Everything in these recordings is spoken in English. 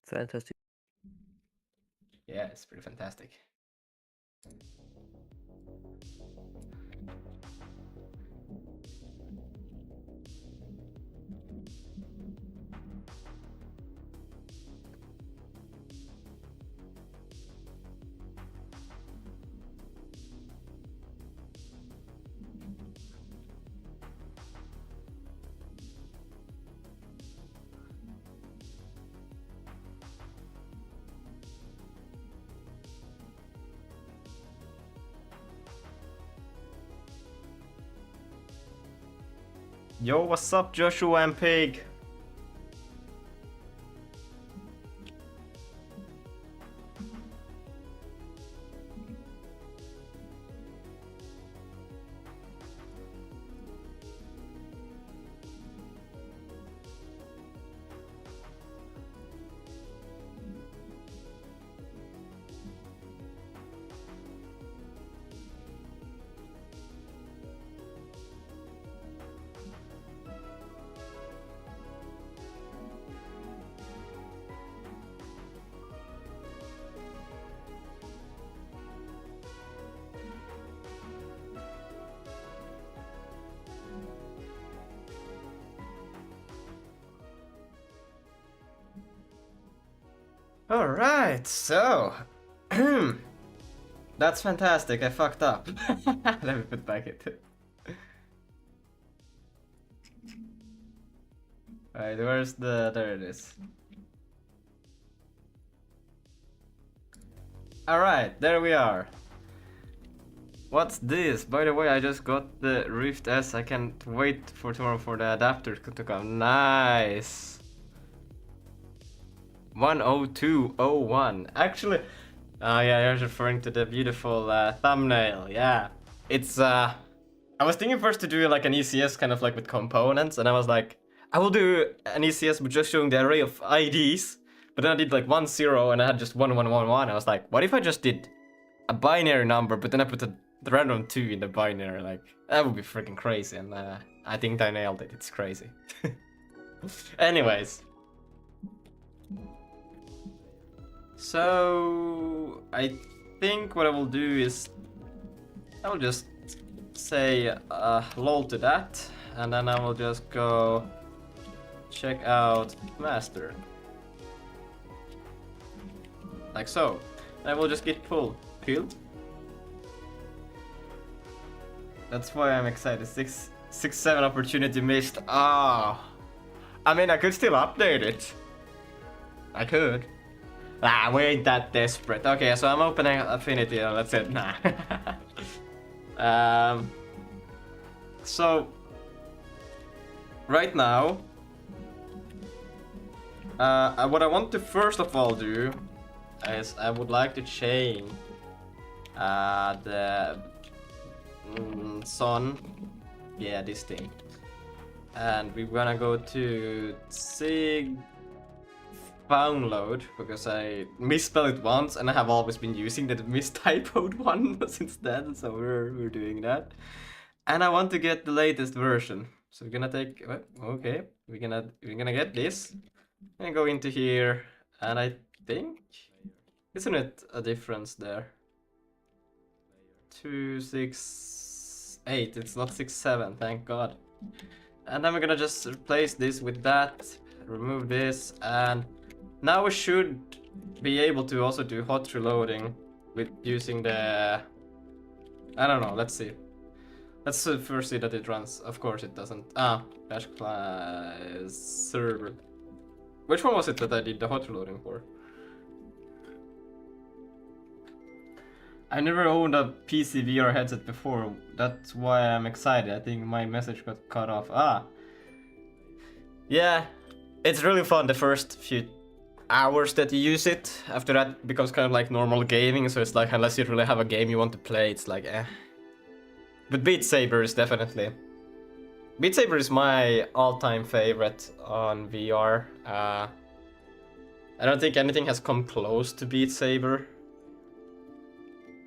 Fantastic. Yeah, it's pretty fantastic. Yo, what's up, Joshua and Pig? Alright, so... That's fantastic, I fucked up. Let me put back it. Alright, where's the... there it is. Alright, there we are. What's this? By the way, I just got the Rift S. I can't wait for tomorrow for the adapter to come. Nice. 10201. Actually, yeah, I was referring to the beautiful thumbnail. Yeah, it's I was thinking first to do like an ECS kind of like with components, and I was like, I will do an ECS with just showing the array of IDs. But then I did like 10 and I had just 1111. I was like, what if I just did a binary number, but then I put a random 2 in the binary? Like, that would be freaking crazy. And I think I nailed it. It's crazy. Anyways. So I think what I will do is I will just say lol to that, and then I will just go check out master, like so. I will just get pulled. That's why I'm excited. 6-7 opportunity missed. Ah, I mean, I could still update it. I could. Ah, we ain't that desperate. Okay, so I'm opening Affinity and that's it. Nah. So right now, what I want to first of all do is I would like to change the sun. Yeah, this thing. And we're gonna go to Zig download, because I misspelled it once and I have always been using the mistypoed one since then, so we're doing that. And I want to get the latest version, so we're gonna take okay, we're gonna get this and go into here, and I think, isn't it a difference there? 2, 6, 8. It's not 6, 7, thank god. And then we're gonna just replace this with that, remove this, and now we should be able to also do hot reloading with using the... I don't know, let's see. Let's first see that it runs. Of course it doesn't. Ah, dash class server. Which one was it that I did the hot reloading for? I never owned a PC VR headset before. That's why I'm excited. I think my message got cut off. Ah. Yeah, it's really fun the first few hours that you use it. After that it becomes kind of like normal gaming, so it's like, unless you really have a game you want to play, it's like eh. But Beat Saber is definitely... Beat Saber is my all-time favorite on VR. I don't think anything has come close to Beat Saber.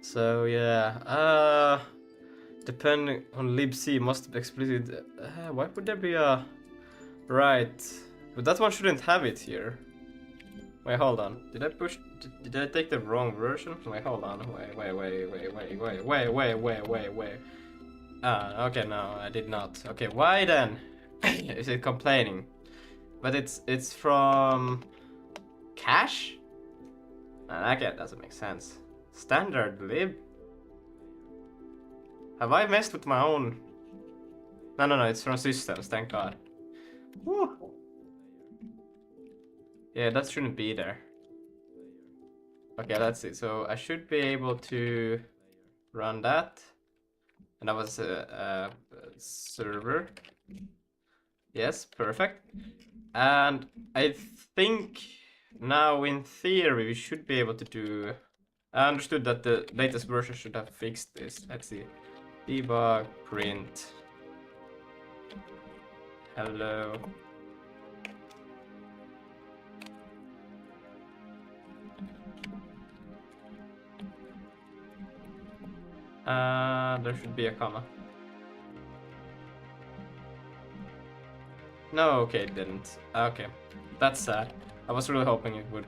So yeah, depending on libc must be explicit. Why would there be a... Right, but that one shouldn't have it here. Wait, hold on. Did I push? Did I take the wrong version? Wait, hold on. Wait. Ah, okay, no, I did not. Okay, why then? Is it complaining? But it's from cache? That doesn't make sense. Standard lib? Have I messed with my own? No, it's from systems, thank god. Woo. Yeah, that shouldn't be there. Okay, let's see. So I should be able to run that. And that was a server. Yes, perfect. And I think now in theory we should be able to do... I understood that the latest version should have fixed this. Let's see. Debug, print. Hello. There should be a comma. No, okay, it didn't. Okay, that's sad. I was really hoping it would.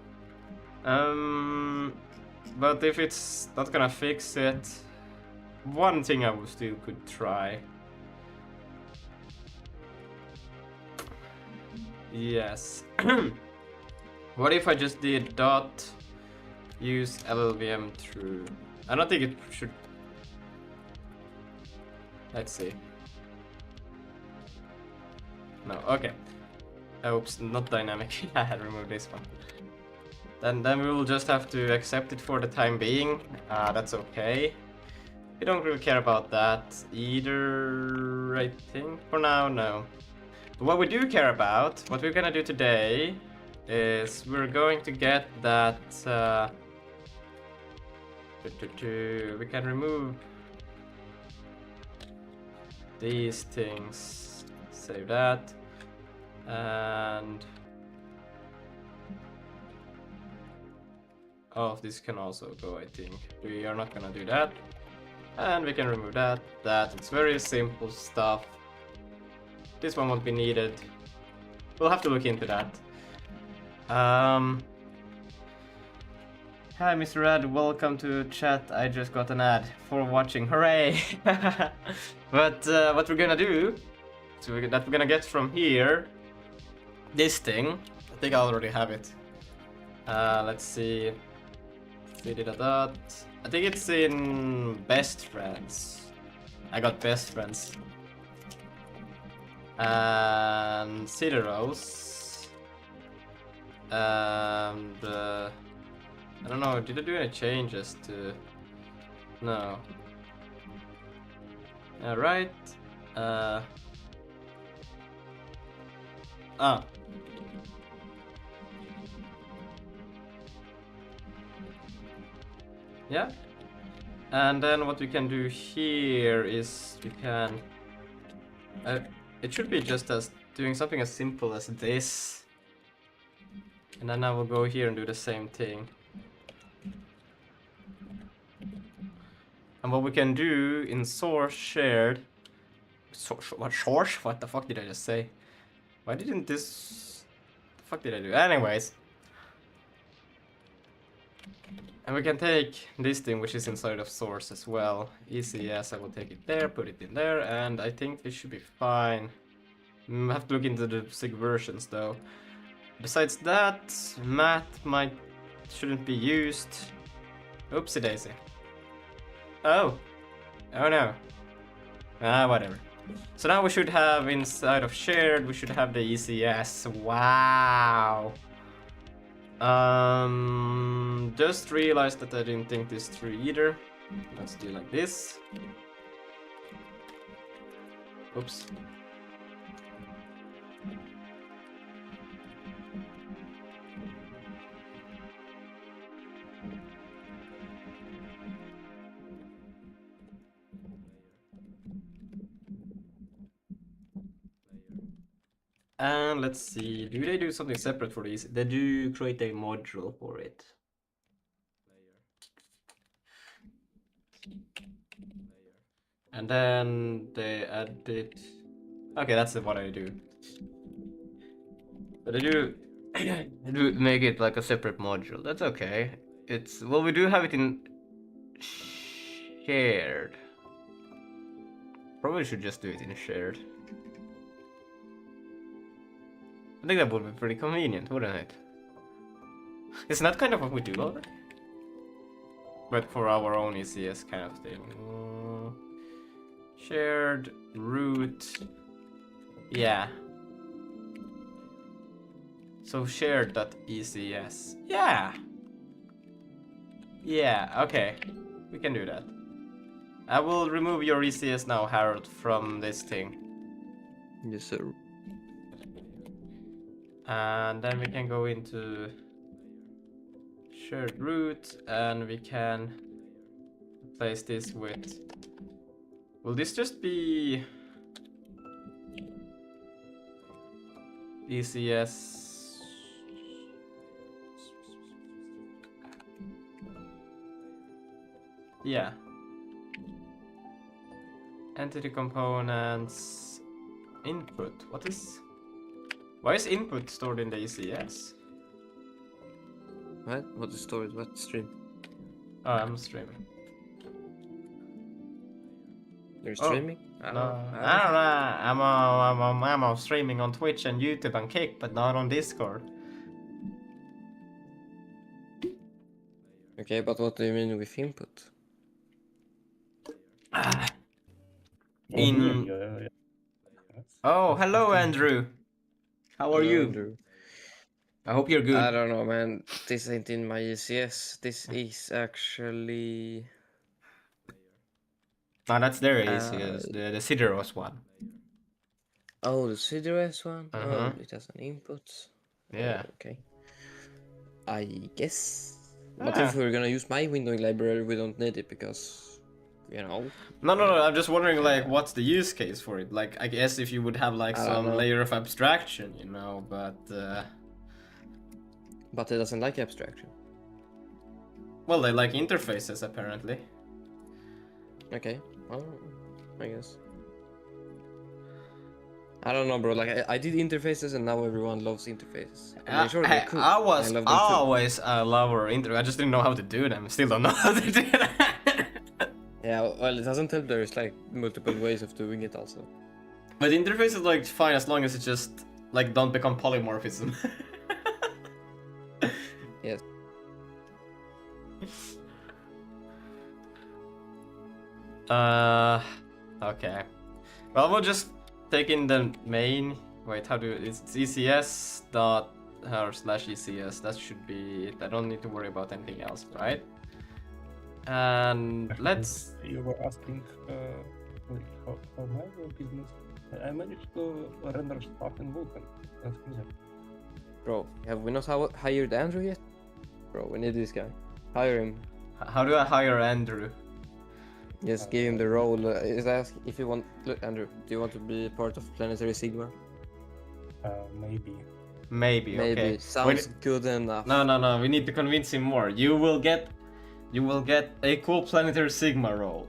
But if it's not gonna fix it, one thing I would still could try. Yes. What if I just did dot use LLVM true? I don't think it should. Let's see. No, okay. Oops, not dynamic. I had removed this one. Then we will just have to accept it for the time being. That's okay. We don't really care about that either, I think. For now, no. But what we do care about, what we're gonna do today, is we're going to get that... we can remove these things. Save that. And... oh, this can also go, I think. We are not gonna do that. And we can remove that. It's very simple stuff. This one won't be needed. We'll have to look into that. Hi, Mr. Rad, welcome to chat. I just got an ad for watching. Hooray! But what we're gonna do, that we're gonna get from here, this thing. I think I already have it. Let's see. I think it's in best friends. I got best friends. And city rows. And I don't know, did I do any changes to... no. Alright. Yeah. And then what we can do here is we can... it should be just as doing something as simple as this. And then I will go here and do the same thing. And what we can do in source shared... what source? What the fuck did I just say? Why didn't this... the fuck did I do? Anyways. And we can take this thing which is inside of source as well. ECS, I will take it there, put it in there, and I think this should be fine. I have to look into the Zig versions though. Besides that, math shouldn't be used. Oopsie daisy. Oh no. Whatever. So now we should have inside of shared, we should have the ECS. Wow. Just realized that I didn't think this through either. Let's do like this. Oops. And let's see, do they do something separate for these? They do create a module for it. And then they add it. Okay, that's what I do. But I do make it like a separate module. That's okay. It's well, we do have it in shared. Probably should just do it in shared. I think that would be pretty convenient, wouldn't it? Isn't that kind of what we do already? But for our own ECS kind of thing. Shared root. Yeah. So shared.ecs. Yeah. Yeah, okay. We can do that. I will remove your ECS now, Harold, from this thing. Yes, sir. And then we can go into shared root and we can replace this with... Will this just be ECS? Yeah. Entity components input. What is... Why is input stored in the ECS? What? What is stored? What stream? Oh, I'm streaming. You're streaming? I don't know. I'm streaming on Twitch and YouTube and Kick, but not on Discord. Okay, but what do you mean with input? Oh, hello, Andrew. How are you? Andrew. I hope you're good. I don't know, man. This ain't in my ECS. This is actually... No, that's their ECS, the Sideros one. Oh, the CDRS one? Uh-huh. Oh, it has an input. Yeah. Okay. I guess. But if we're gonna use my windowing library, we don't need it because, you know. No. I'm just wondering, like, what's the use case for it? Like, I guess if you would have like some layer of abstraction, you know, but. But it doesn't like abstraction. Well, they like interfaces apparently. Okay. Well, I guess. I don't know, bro. Like, I did interfaces, and now everyone loves interfaces. I was always a lover of interfaces. I just didn't know how to do them. Still don't know how to do that. Yeah, well, it doesn't help. There's like multiple ways of doing it, also. But interface is like fine as long as it just like don't become polymorphism. Yes. Okay. Well, we'll just take in the main. Wait, how do it's ECS dot or slash ECS. That should be it. I don't need to worry about anything else, right? And let's. You were asking like how my business. I managed to render stuff in Vulkan. That's easy. Bro, have we not hired Andrew yet? Bro, we need this guy. Hire him. How do I hire Andrew? Just give him the role. Is ask if you want. Look, Andrew, do you want to be part of Planetary Sigma? Maybe. Maybe. Okay. Sounds good enough. No. We need to convince him more. You will get a cool Planetary Sigma role.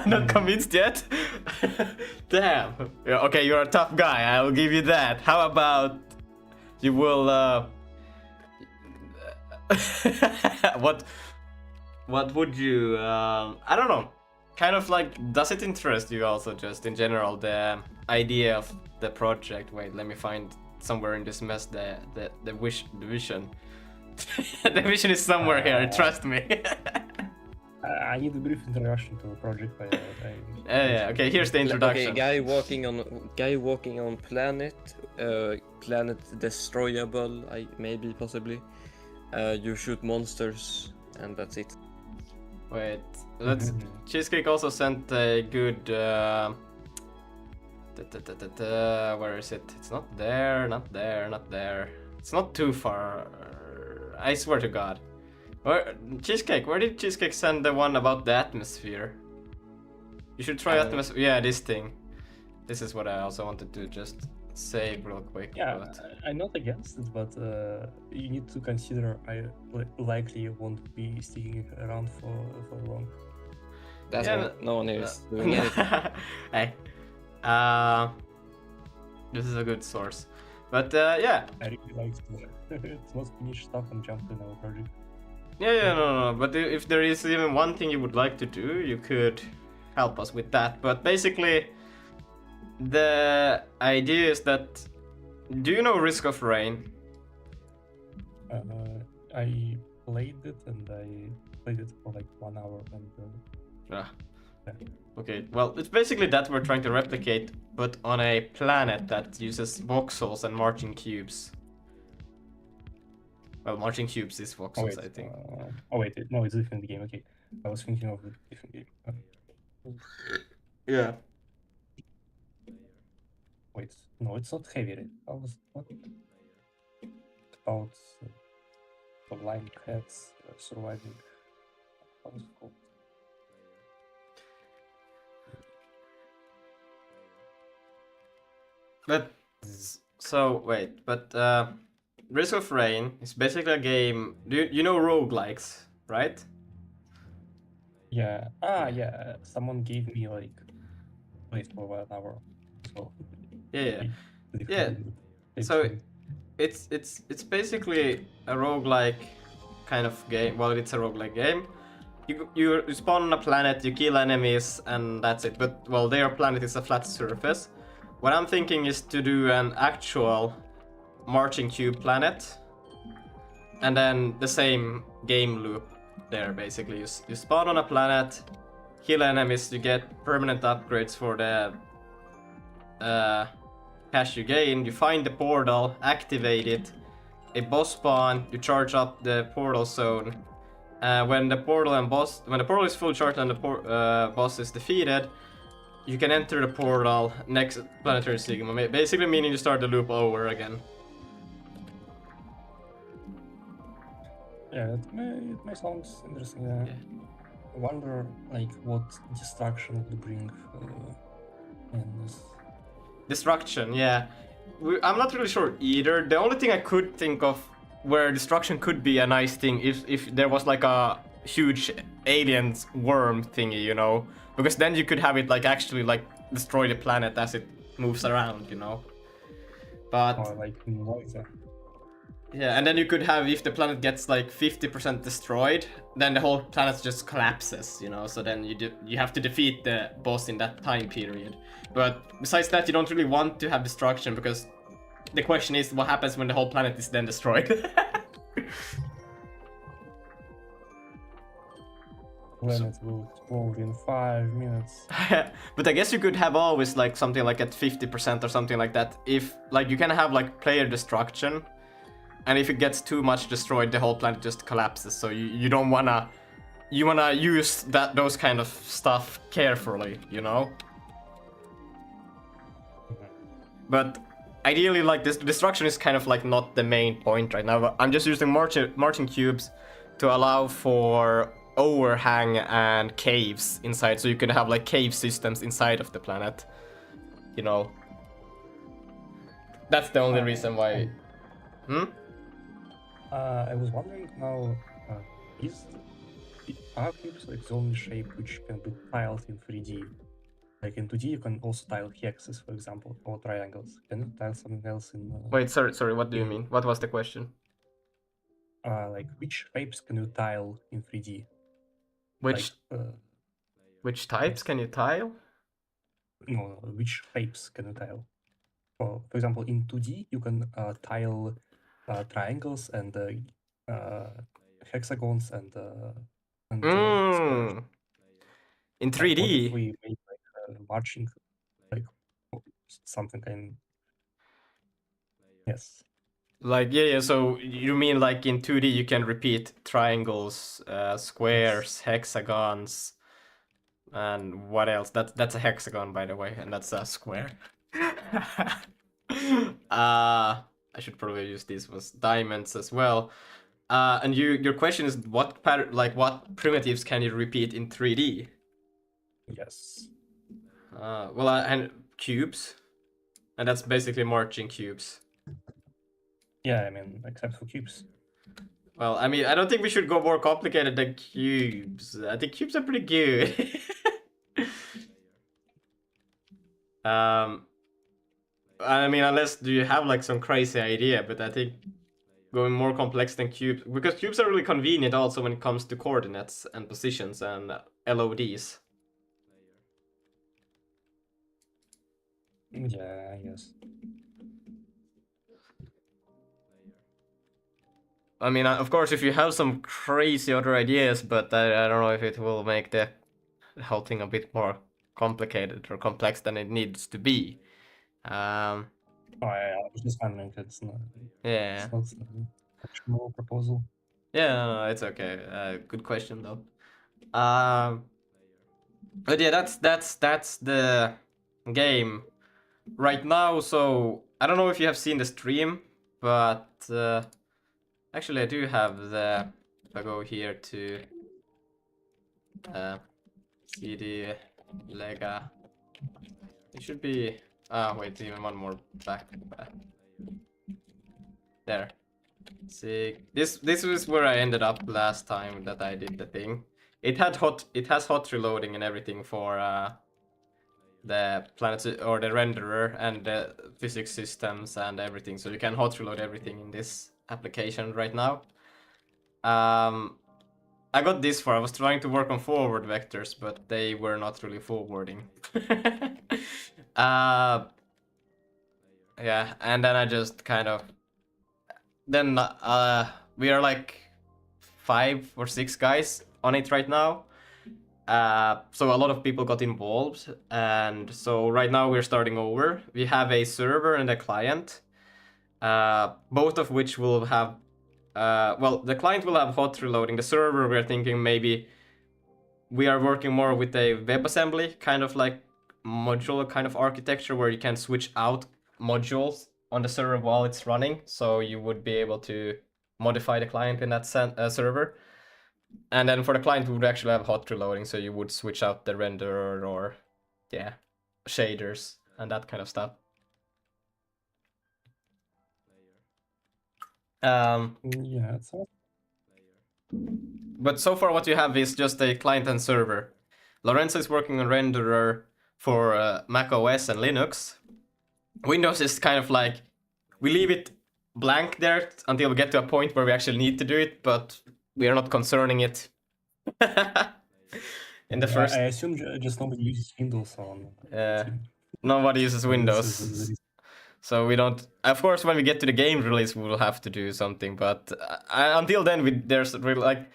Not convinced yet? Damn. Yeah, okay, you're a tough guy. I will give you that. How about you will what would you I don't know. Kind of like, does it interest you also just in general the idea of the project? Wait, let me find somewhere in this mess the vision. The vision is somewhere here, trust me. I need a brief introduction to the project. Yeah, okay, here's the introduction. Okay, guy walking on planet, planet destroyable, maybe possibly. You shoot monsters, and that's it. Wait, let's. Cheesecake also sent a good. Where is it? It's not there, not there, not there. It's not too far. I swear to God. Cheesecake, where did Cheesecake send the one about the atmosphere? You should try atmosphere. Yeah, this thing. This is what I also wanted to just say real quick. Yeah, but... I'm not against it, but you need to consider I likely won't be sticking around for long. That's why no one is doing anything. Hey, this is a good source. But yeah. I really like to not finish stuff and jump in our project. Yeah, no. But if there is even one thing you would like to do, you could help us with that. But basically, the idea is that, do you know Risk of Rain? I played it and I played it for like 1 hour and Ah. yeah. Okay, well, it's basically that we're trying to replicate, but on a planet that uses voxels and marching cubes. Well, marching cubes is voxels, I think. No, it's a different game. Okay, I was thinking of a different game. Yeah. Wait, no, it's not Heavy Rain. I was what about the line cats surviving? How was it called? But so wait, but Risk of Rain is basically a game. Do you know roguelikes, right? Yeah. Yeah. Someone gave me like wait for 1 hour. So Yeah. I Yeah. did So it. it's basically a roguelike kind of game. Well, it's a roguelike game. You spawn on a planet, you kill enemies, and that's it. But well, their planet is a flat surface. What I'm thinking is to do an actual marching cube planet, and then the same game loop there. Basically, you spawn on a planet, kill enemies, you get permanent upgrades for the cash you gain. You find the portal, activate it, a boss spawn, you charge up the portal zone. When the portal is full charged and the boss is defeated, you can enter the portal next planetary sigma, basically meaning you start the loop over again. Yeah, it may sound interesting. Yeah. I wonder like what destruction would bring in this. Destruction, yeah. I'm not really sure either. The only thing I could think of where destruction could be a nice thing if there was like a huge alien worm thingy, you know, because then you could have it like actually like destroy the planet as it moves around, you know. But Or like Noisa. yeah, and then you could have, if the planet gets like 50% destroyed, then the whole planet just collapses, you know. So then you have to defeat the boss in that time period. But besides that, you don't really want to have destruction, because the question is what happens when the whole planet is then destroyed. Planet will explode in 5 minutes. But I guess you could have always like something like at 50% or something like that. If like you can have like player destruction, and if it gets too much destroyed, the whole planet just collapses. So you don't wanna use those kind of stuff carefully, you know. But ideally, like this destruction is kind of like not the main point right now. I'm just using marching cubes to allow for overhang and caves inside, so you can have like cave systems inside of the planet, you know. That's the only reason why. I was wondering now, are cubes like the only shape which can be tiled in 3D? Like in 2D, you can also tile hexes, for example, or triangles. Can you tile something else in? Wait, sorry. What do you mean? What was the question? Like which shapes can you tile in 3D? Which Like, which types can you tile? no, which shapes can you tile? For example, in 2D, you can tile triangles and hexagons and squares. In Like, what if 3D? we made like marching, like something kind? Yes. Like yeah. So you mean like in 2D you can repeat triangles, squares, hexagons, and what else? That's a hexagon, by the way, and that's a square. I should probably use these as diamonds as well. And your question is what what primitives can you repeat in 3D? Yes. Well, and cubes, and that's basically marching cubes. Yeah, I mean, except for cubes. Well, I mean, I don't think we should go more complicated than cubes. I think cubes are pretty good. I mean, unless do you have like some crazy idea, but I think going more complex than cubes, because cubes are really convenient also when it comes to coordinates and positions and LODs. Yeah, I guess. I mean, of course, if you have some crazy other ideas, but I don't know if it will make the whole thing a bit more complicated or complex than it needs to be. Oh, I was just wondering if it's not, Yeah. it's not an actual proposal. Yeah, no, it's okay. Good question though. But yeah, that's the game right now. So I don't know if you have seen the stream, but actually I do have the. If I go here to CD Lega, it should be. Ah, wait, even one more back. There. See, this was where I ended up last time that I did the thing. It has hot reloading and everything for the planets or the renderer and the physics systems and everything, so you can hot reload everything in this application right now. I got this far. I was trying to work on forward vectors, but they were not really forwarding. Yeah, and then I just kind of then we are like 5 or 6 guys on it right now. So a lot of people got involved, and so right now we're starting over. We have a server and a client, both of which will have. Well, the client will have hot reloading. The server, we're thinking maybe we are working more with a WebAssembly kind of like modular kind of architecture where you can switch out modules on the server while it's running, so you would be able to modify the client in that server. And then for the client, we would actually have hot reloading, so you would switch out the renderer or, yeah, shaders and that kind of stuff. Yeah, it's all. But so far what you have is just a client and server. Lorenzo is working on renderer for Mac OS and Linux. Windows is kind of like, we leave it blank there until we get to a point where we actually need to do it, but we are not concerning it. In the first... I assume just nobody uses Windows on. Nobody uses Windows. This is so we don't. Of course, when we get to the game release, we will have to do something. But until then, there's really like,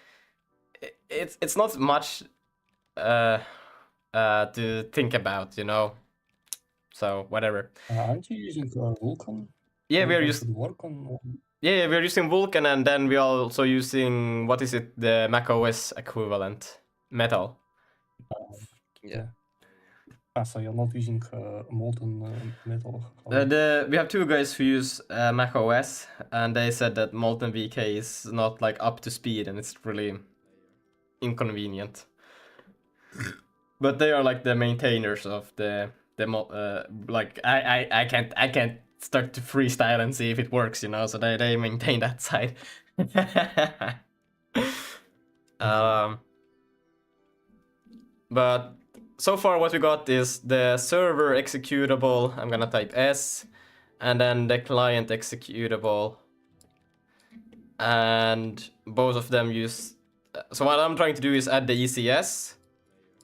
it's not much to think about, you know. So whatever. Aren't you using Vulkan? Yeah, we're using. Work on. Yeah, we're using Vulkan, and then we're also using, what is it, the Mac OS equivalent, Metal. Yeah. So you're not using Molten Metal? We have 2 guys who use Mac OS, and they said that Molten VK is not like up to speed, and it's really inconvenient. But they are like the maintainers of the like I can't start to freestyle and see if it works, you know. So they maintain that side. But so far what we got is the server executable. I'm gonna type S, and then the client executable, and both of them use. So what I'm trying to do is add the ECS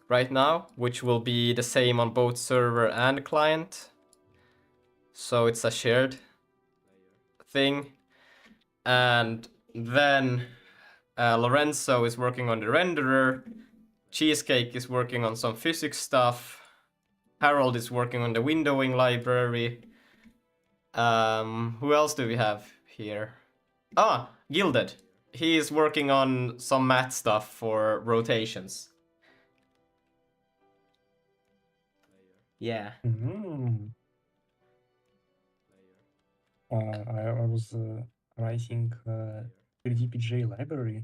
right now, which will be the same on both server and client. So it's a shared thing. And then Lorenzo is working on the renderer. Cheesecake is working on some physics stuff. Harold is working on the windowing library. Who else do we have here? Ah, Gilded. He is working on some math stuff for rotations. Yeah. Mm-hmm. I was writing 3DPJ library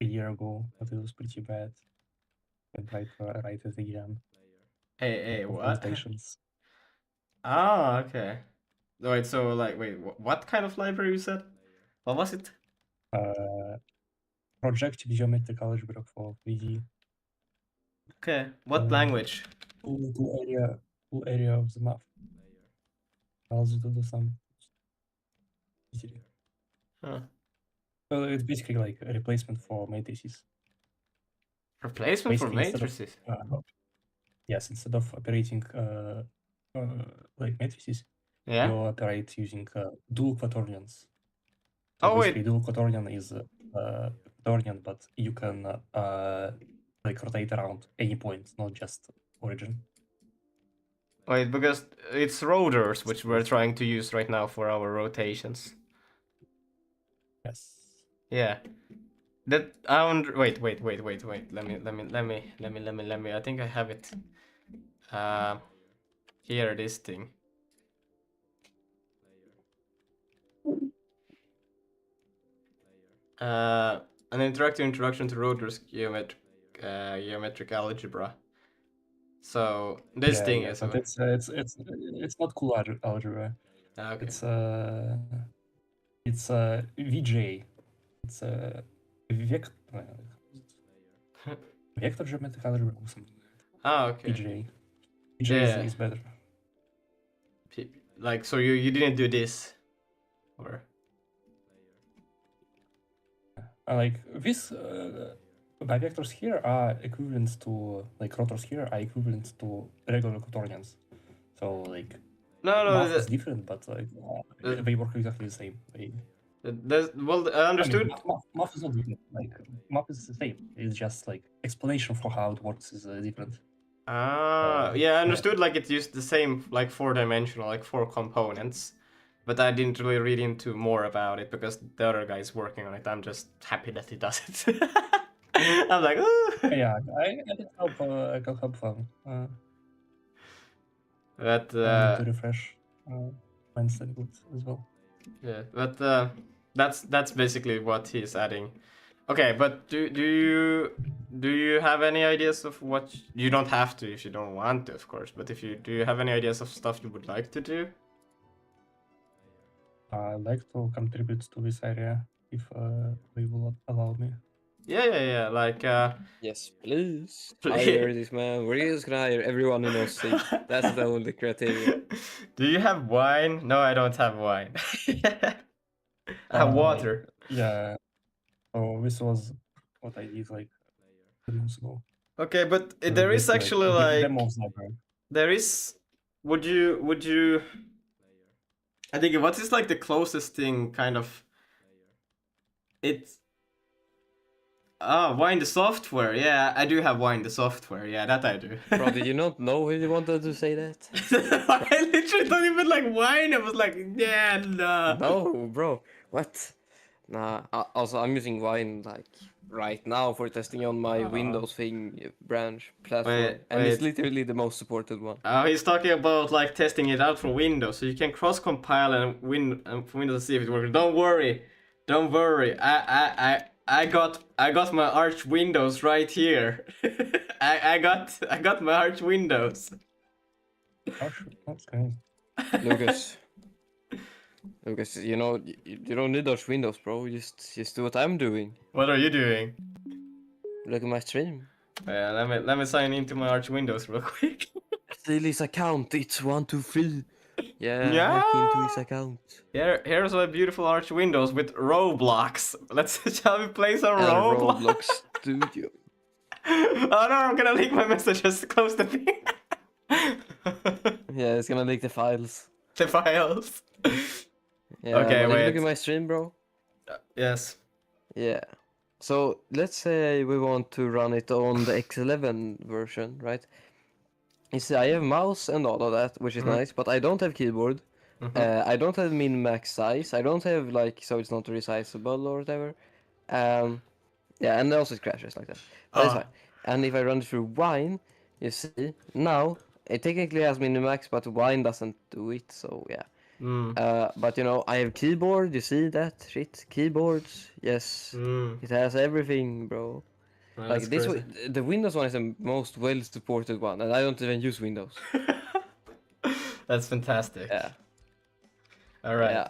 a year ago, but it was pretty bad. I'd write it again. Hey, what? Rotations. Ah, okay. Wait, so like, wait, what kind of library you said? What was it? Projective geometric algebra for 3D. Okay, what language? Full area of the map. allows you to do some easily. Huh. So it's basically like a replacement for matrices. Replacement for Basically, instead of matrices. yes, instead of operating like matrices, you Yeah. operate using dual quaternions. So Oh basically, wait. dual quaternion is quaternion, but you can like rotate around any point, not just origin. Wait, because it's rotors which we're Yes. trying to use right now for our rotations. Yes. Yeah. That I wonder. Wait. Let me. I think I have it. Here, this thing. An interactive introduction to rotors geometric algebra. So this thing Yeah, is. but it's not cool algebra. Okay. It's VJ. It's vector vector geometric algebra or something. Okay. VJ. VJ Yeah. is better. Like, so you didn't do this, or? Like these bivectors here are equivalent to like rotors here are equivalent to regular quaternions. So like No, math is different, but like the- they work exactly the same. well, I understood. Math is not different. Like math is the same. It's just like explanation for how it works is different. Yeah, I understood. Like it used the same, like 4-dimensional, like 4 components, but I didn't really read into more about it because the other guy is working on it. I'm just happy that he does it. I'm like, ooh. Yeah, I can help. I can help them. But I need to refresh. Mindset good as well. yeah, but that's basically what he's adding. Okay, but do you have any ideas of what you don't have to if you don't want to, of course, but if you do you have any ideas of stuff you would like to do? I'd like to contribute to this area if they will allow me. Yeah, like Yes, please. Please. Hire this man. We're just gonna hire everyone who knows Zig. That's the only criteria. Do you have wine? No, I don't have wine. I have water. Yeah. So this was what I did like 3 months ago. Okay, but So there is basically, actually the like demo of library. there is. Would you? I think what is like the closest thing, kind of. It's. Wine the software. Yeah, I do have wine the software. Yeah, that I do. Bro, did you not know he wanted to say that? I literally thought you meant like wine. I was like, yeah, no. No, bro. What? Nah. Also, I'm using Wine like right now for testing on my Windows thing branch platform, Wait, and it's wait. literally the most supported one. He's talking about like testing it out for Windows, so you can cross-compile and for Windows to see if it works. Don't worry. I got my Arch Windows right here. I got my Arch Windows. Oh, sure. That's great. Lucas. Lucas, you know, you don't need those Windows, bro. Just do what I'm doing. What are you doing? Look at my stream. Yeah, let me sign into my Arch Windows real quick. Steal his account. It's 123. Yeah, Yeah. hack into his account. Here's my beautiful Arch Windows with Roblox. Shall we play some And Roblox? Roblox Studio. Oh no, I'm gonna leak my messages. Close the thing. Yeah, it's gonna leak the files. The files. Yeah, Okay, but wait. Look at my stream, bro. Yes. Yeah. So let's say we want to run it on the X11 version, right? You see, I have mouse and all of that, which is nice, but I don't have keyboard. I don't have min-max size. I don't have like, so it's not resizable or whatever. Yeah, and also it crashes like that. But it's fine. And if I run it through Wine, you see, now it technically has min-max, but Wine doesn't do it. So yeah. But you know, I have keyboard. You see that shit? Keyboards. Yes, it has everything, bro. Oh, Like this, crazy. the Windows one is the most well-supported one, and I don't even use Windows. That's fantastic. Yeah. All right. Yeah.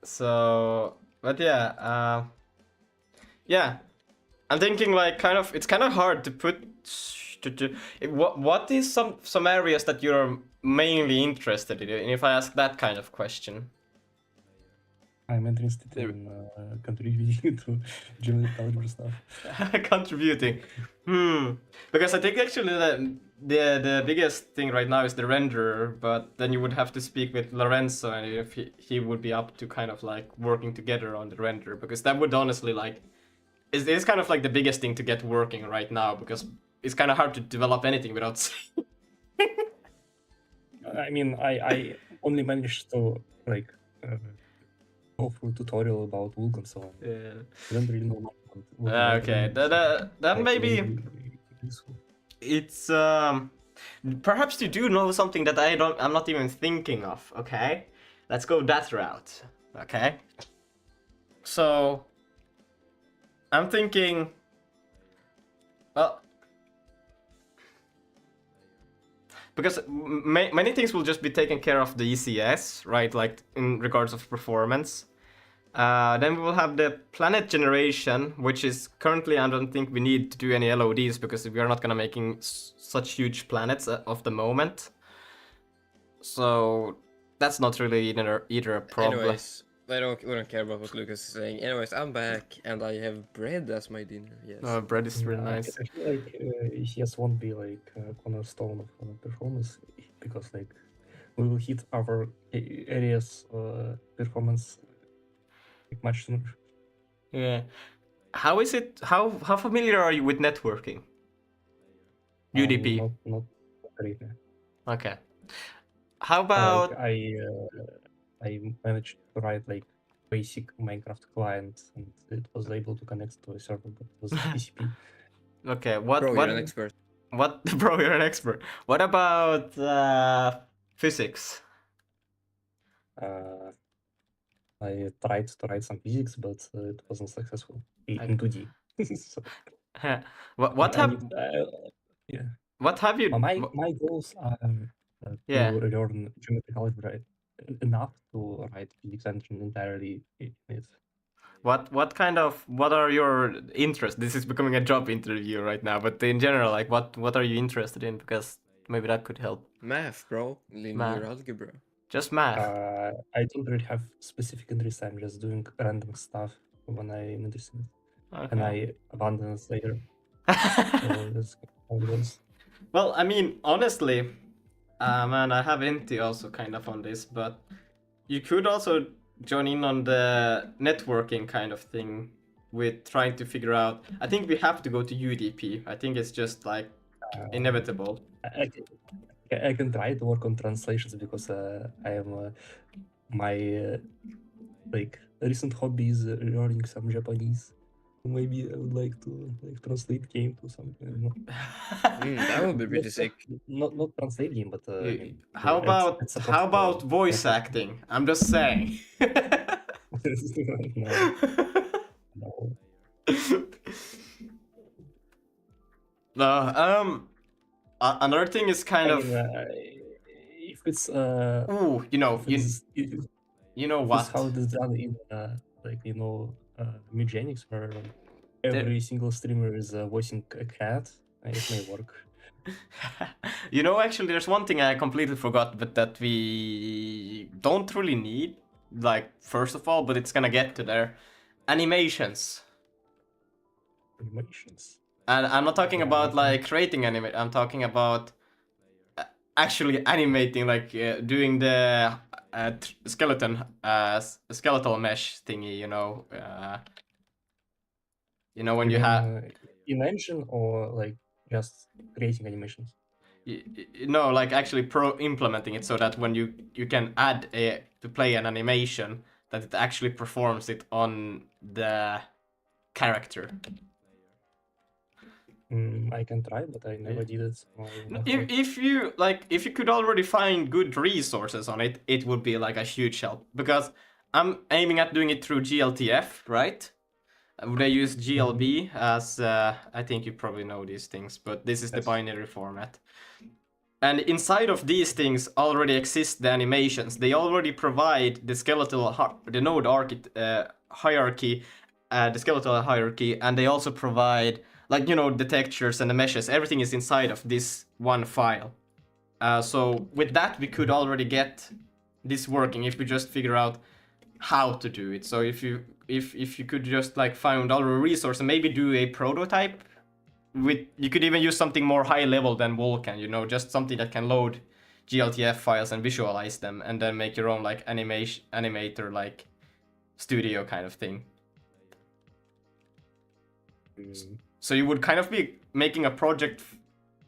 So, but yeah, yeah. I'm thinking like it's kind of hard to put what is some areas that you're mainly interested in? If I ask that kind of question. I'm interested There- in contributing to geometric algebra stuff. Contributing. Because I think actually the biggest thing right now is the renderer, but then you would have to speak with Lorenzo and if he would be up to kind of like working together on the renderer, because that would honestly like it's kind of like the biggest thing to get working right now, because it's kind of hard to develop anything without I mean, I only managed to like go through tutorial about Vulkan, so Yeah. I don't really know much about Vulkan Okay, rendering, then so maybe maybe useful. it's perhaps you do know something that I'm not even thinking of. Okay, let's go that route. Okay, so I'm thinking, well, because many things will just be taken care of the ECS, right? Like in regards of performance. Then we will have the planet generation, which is currently I don't think we need to do any LODs because we are not gonna making such huge planets of the moment. So that's not really either a problem. Anyways, we don't care about what Lucas is saying. Anyways, I'm back and I have bread as my dinner. Yes. Bread is really Yeah, nice. I feel like ECS won't be like a cornerstone of performance because like we will hit our areas performance like, much sooner. Yeah. How is it? How familiar are you with networking? UDP. Not really. Okay. How about? I managed to write like basic Minecraft client, and it was able to connect to a server, but it was TCP. Okay. What? Bro, what? you're an expert. What? Bro, you're an expert. What about physics? I tried to write some physics, but it wasn't successful in Okay. 2D. So, What I have? need, yeah. What have you? My goals are Yeah. to learn geometric algebra enough to write physics engine entirely in it. What are your interests? This is becoming a job interview right now, but in general, like what are you interested in? Because maybe that could help. Math, bro. Linear Math. algebra. Just math. I don't really have specific interest. I'm just doing random stuff when I'm interested, and Okay. I abandon it later. So that's how it goes. Well, I mean, honestly, man, I have Inti also kind of on this, but you could also join in on the networking kind of thing with trying to figure out. I think we have to go to UDP. I think it's just like inevitable. I can try to work on translations because I am my like recent hobby is learning some Japanese. Maybe I would like to like translate game to something. I don't know. That would be pretty sick. Not translate game, but I mean, How about support voice acting? I'm just saying. no, no. No, another thing is kind I of. mean, if it's Ooh, you know, you know if it's what? how it is done in like Mugenics, where like every single streamer is voicing a cat, it may work. You know, actually, there's one thing I completely forgot, but that we don't really need. Like, first of all, but it's gonna get to there. Animations. Animations. And I'm not talking about like creating anime. I'm talking about actually animating, like doing the skeletal mesh thingy. You know when you have in engine or like just creating animations. No, like actually implementing it so that when you can add to play an animation, that it actually performs it on the character. I can try, but I never did it. So if you could already find good resources on it, it would be like a huge help, because I'm aiming at doing it through GLTF, right? They use GLB as I think you probably know these things, but this is the binary format. And inside of these things already exist the animations. They already provide the skeletal, the node hierarchy, the skeletal hierarchy, and they also provide, like, the textures and the meshes. Everything is inside of this one file. So with that, we could already get this working if we just figure out how to do it. So if you could just like find all the resources and maybe do a prototype with, you could even use something more high level than Vulkan, you know, just something that can load GLTF files and visualize them, and then make your own like animator like studio kind of thing. So you would kind of be making a project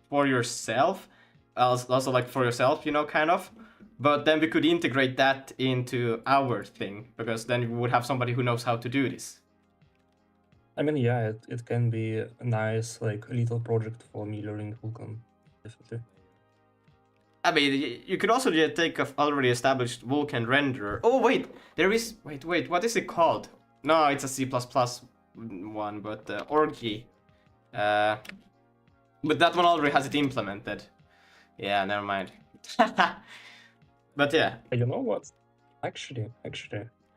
for yourself, also like for yourself, you know, kind of. But then we could integrate that into our thing, because then we would have somebody who knows how to do this. I mean, yeah, it can be a nice, like, little project for me learning Vulkan, definitely. I mean, you could also just take a already established Vulkan renderer. Oh wait, there is. Wait, what is it called? No, it's a C++ one, but Orgy. But that one already has it implemented. Yeah, never mind. But yeah. You know what? Actually,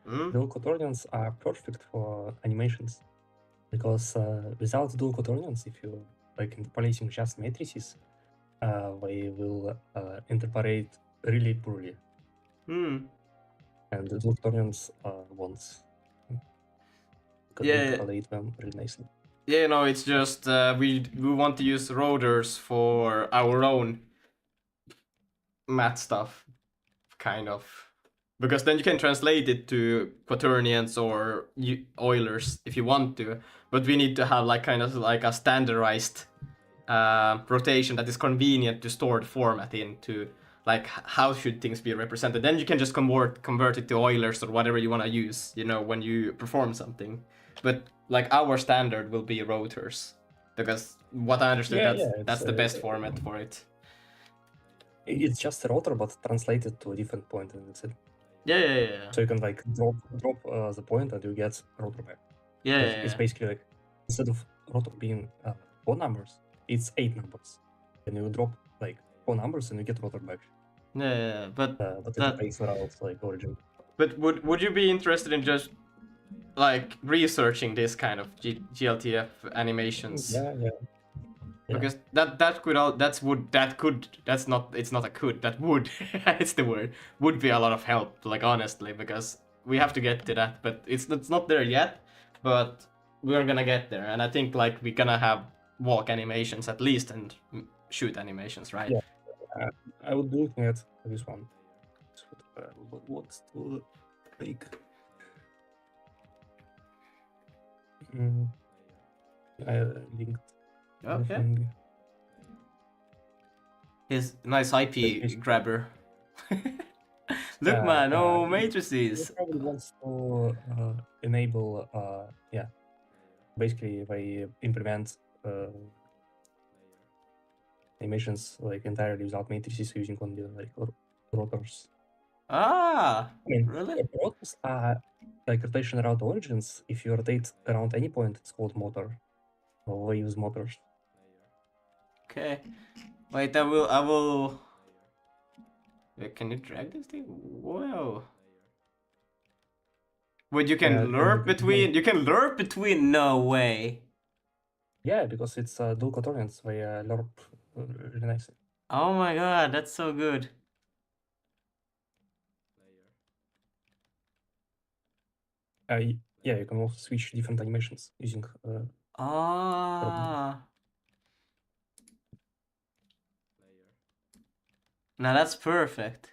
dual quaternions are perfect for animations, because without dual quaternions, if you like interpolating just matrices, they will interpolate really poorly. And the dual quaternions won't. Could interpolate them really nicely. Yeah, no, it's just we want to use rotors for our own math stuff, kind of, because then you can translate it to quaternions or Eulers if you want to, but we need to have like kind of like a standardized rotation that is convenient to store the format into, like how should things be represented. Then you can just convert it to Eulers or whatever you want to use, you know, when you perform something. But like our standard will be rotors, because what I understood, that's the best format for it. It's just a rotor, but translated to a different point, and that's it. Yeah. So you can like drop the point, and you get rotor back. Yeah. It's basically like, instead of rotor being 4 numbers, it's 8 numbers. And you drop like 4 numbers, and you get rotor back. Yeah, but it takes around like origin. But would you be interested in just like researching this kind of GLTF animations? Yeah. Because that could it's not a could, that would it's the word, would be a lot of help, like honestly, because we have to get to that, but it's not there yet, but we're gonna get there. And I think like we're gonna have walk animations at least, and shoot animations, right? Yeah, I would be looking at this one. What's to make? I linked. Okay. His nice IP grabber. Look, man, no matrices. He probably wants to enable, basically they implement animations like entirely without matrices, using only like rotors. Ah, I mean, really? rotors are like rotation around origins. If you rotate around any point, it's called motor. So we use motors. Okay. Wait, I will. Wait, can you drag this thing? Whoa. Wait, you can lerp between. You can lerp between. No way. Yeah, because it's dual quaternions. They lerp really nicely. Oh my god, that's so good. Yeah, you can also switch different animations using. Ah. Now that's perfect.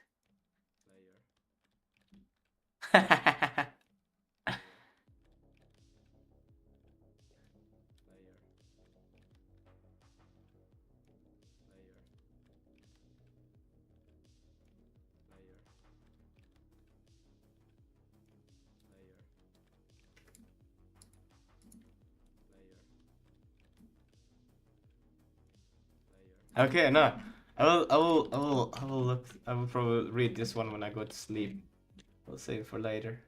Okay, no. I will look. I will probably read this one when I go to sleep. We'll save it for later.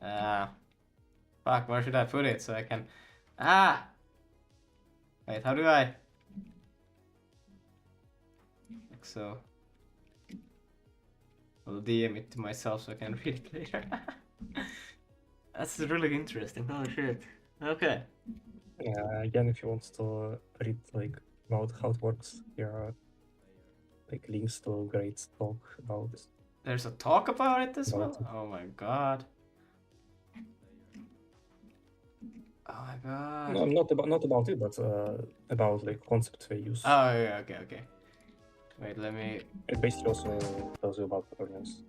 Fuck, where should I put it so I can... Wait, how do I... Like so. I'll DM it to myself so I can read it later. That's really interesting. Oh shit. Okay. Again, if you want to read like about how it works, here are like links to great talk about this. There's a talk about it as About well? it. Oh my god. Oh my god. No, not about it, but about like concepts they use. Oh, yeah, okay. Wait, let me... It basically also tells you about patterns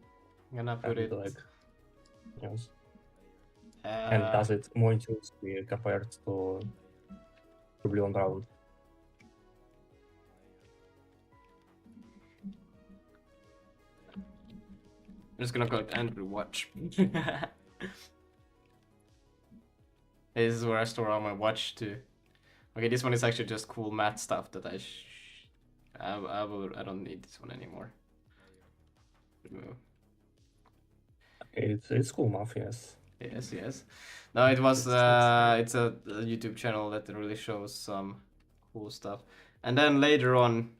I'm gonna put and it... like yes. And does it more intuitively compared to Blue and Brown. I'm just gonna call it Andrew Watch. This is where I store all my watch too. Okay, this one is actually just cool math stuff that I don't need this one anymore. Remove. It's cool math, yes. Yes. No, it was it's a YouTube channel that really shows some cool stuff. And then later on,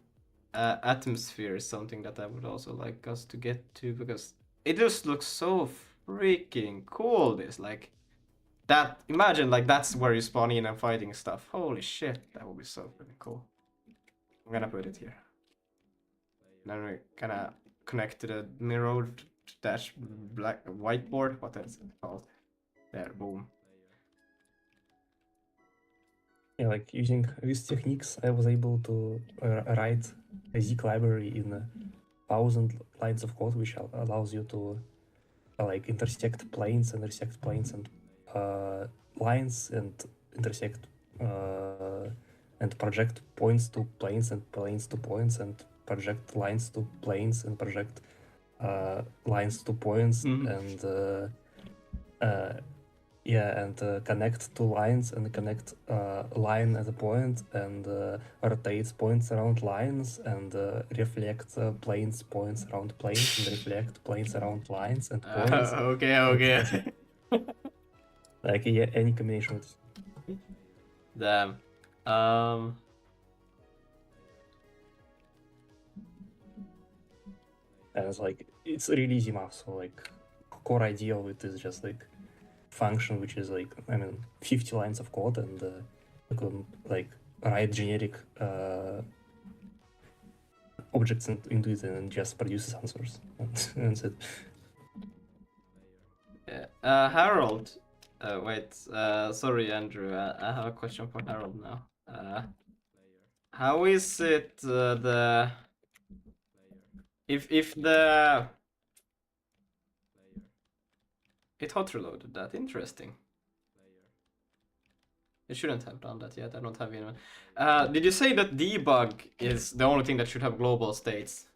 Atmosphere is something that I would also like us to get to, because it just looks so freaking cool. This, like, that, imagine like that's where you spawn in and fighting stuff. Holy shit, that would be so freaking cool. I'm gonna put it here. Then we're gonna connect to the mirrored dash black whiteboard. What is it called? There, boom. Yeah, like using these techniques, I was able to write a Zig library in 1,000 lines of code, which allows you to like intersect planes and lines and intersect and project points to planes and planes to points and project lines to planes and project lines to points and connect two lines and connect line at a point and rotate points around lines and reflect planes points around planes and reflect planes around lines and points. Okay. Like yeah, any combination with. Damn. And it's like it's really easy math. So like core idea of it is just like function which is like 50 lines of code and you can like write generic objects into it and just produces answers. And that's it. Yeah. Harold. Wait. Sorry, Andrew. I have a question for Harold now. How is it the if the it hot reloaded that? Interesting. It shouldn't have done that yet. I don't have anyone. Did you say that debug is the only thing that should have global states?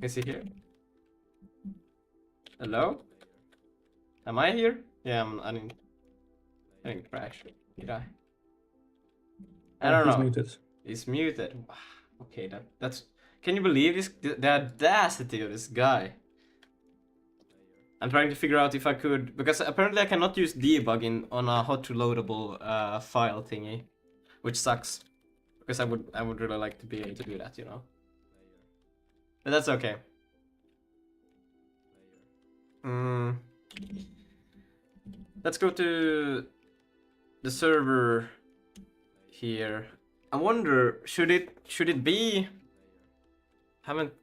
Is he here? Hello? Am I here? Yeah, I didn't crash. Did I? I don't know. Muted. He's muted. Okay, that's. Can you believe this? The audacity of this guy. I'm trying to figure out if I could, because apparently I cannot use debug on a hot reloadable file thingy, which sucks. Because I would really like to be able to do that, you know. But that's okay. Let's go to the server here. I wonder, should it be? Haven't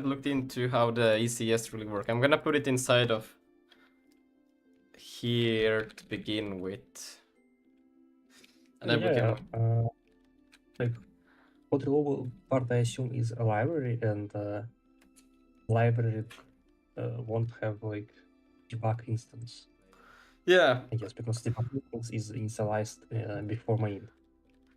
looked into how the ECS really work. I'm gonna put it inside of here to begin with, and then we can. Like what global part I assume is a library, and library won't have like debug instance. Yeah. I guess because debug instance is initialized before main.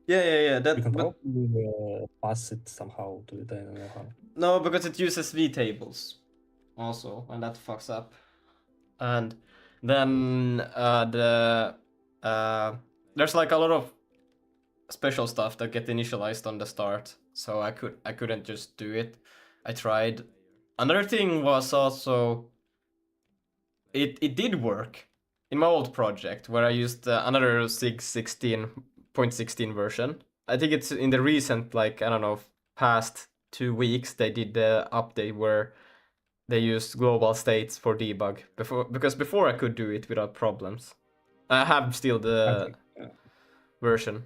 Yeah. That you can probably pass it somehow to it. I don't know how. No, because it uses vtables also, and that fucks up. And then there's like a lot of special stuff that get initialized on the start, so I couldn't just do it. I tried. Another thing was also it did work in my old project where I used another Zig 16.16 version. I think it's in the recent, like, I don't know, past 2 weeks they did the update where they used global states for debug because before I could do it without problems. I have still the version.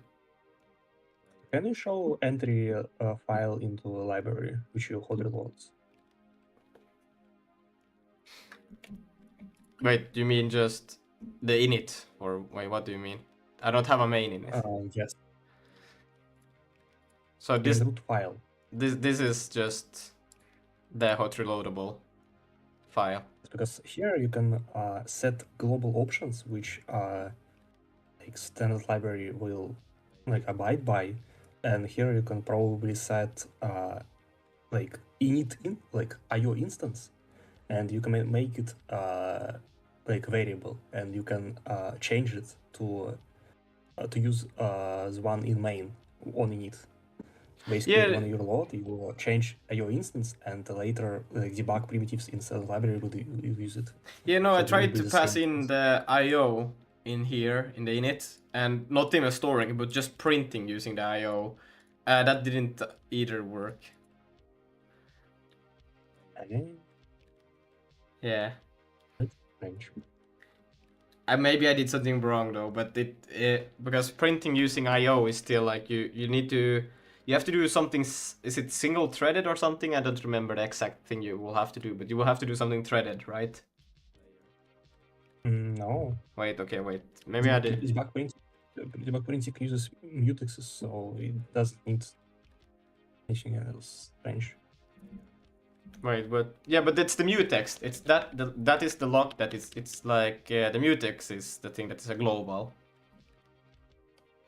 Can you show entry file into a library which you hot reloads? Wait, do you mean just the init? Or wait, what do you mean? I don't have a main init. Yes, So in this root file. this is just the hot reloadable file. Because here you can set global options which like standard library will like abide by, and here you can probably set like init in like IO instance, and you can make it like variable, and you can change it to use the one in main on init. Basically, Yeah. when you load, you will change your instance, and later debug primitives inside the library will use it. Yeah, no, So I it will tried be to the pass same in the IO in here in the init, and not even storing, but just printing using the IO. That didn't either work. Okay. Yeah. That's strange. Maybe I did something wrong though, but it because printing using IO is still like you need to you have to do something. Is it single threaded or something? I don't remember the exact thing you will have to do, but you will have to do something threaded, right? No. Wait, okay, wait. Maybe I did. Debug printing uses mutexes, so it doesn't need anything else strange. Wait, but yeah, but that's the mutex. It's that is the lock that is. It's like the mutex is the thing that is a global,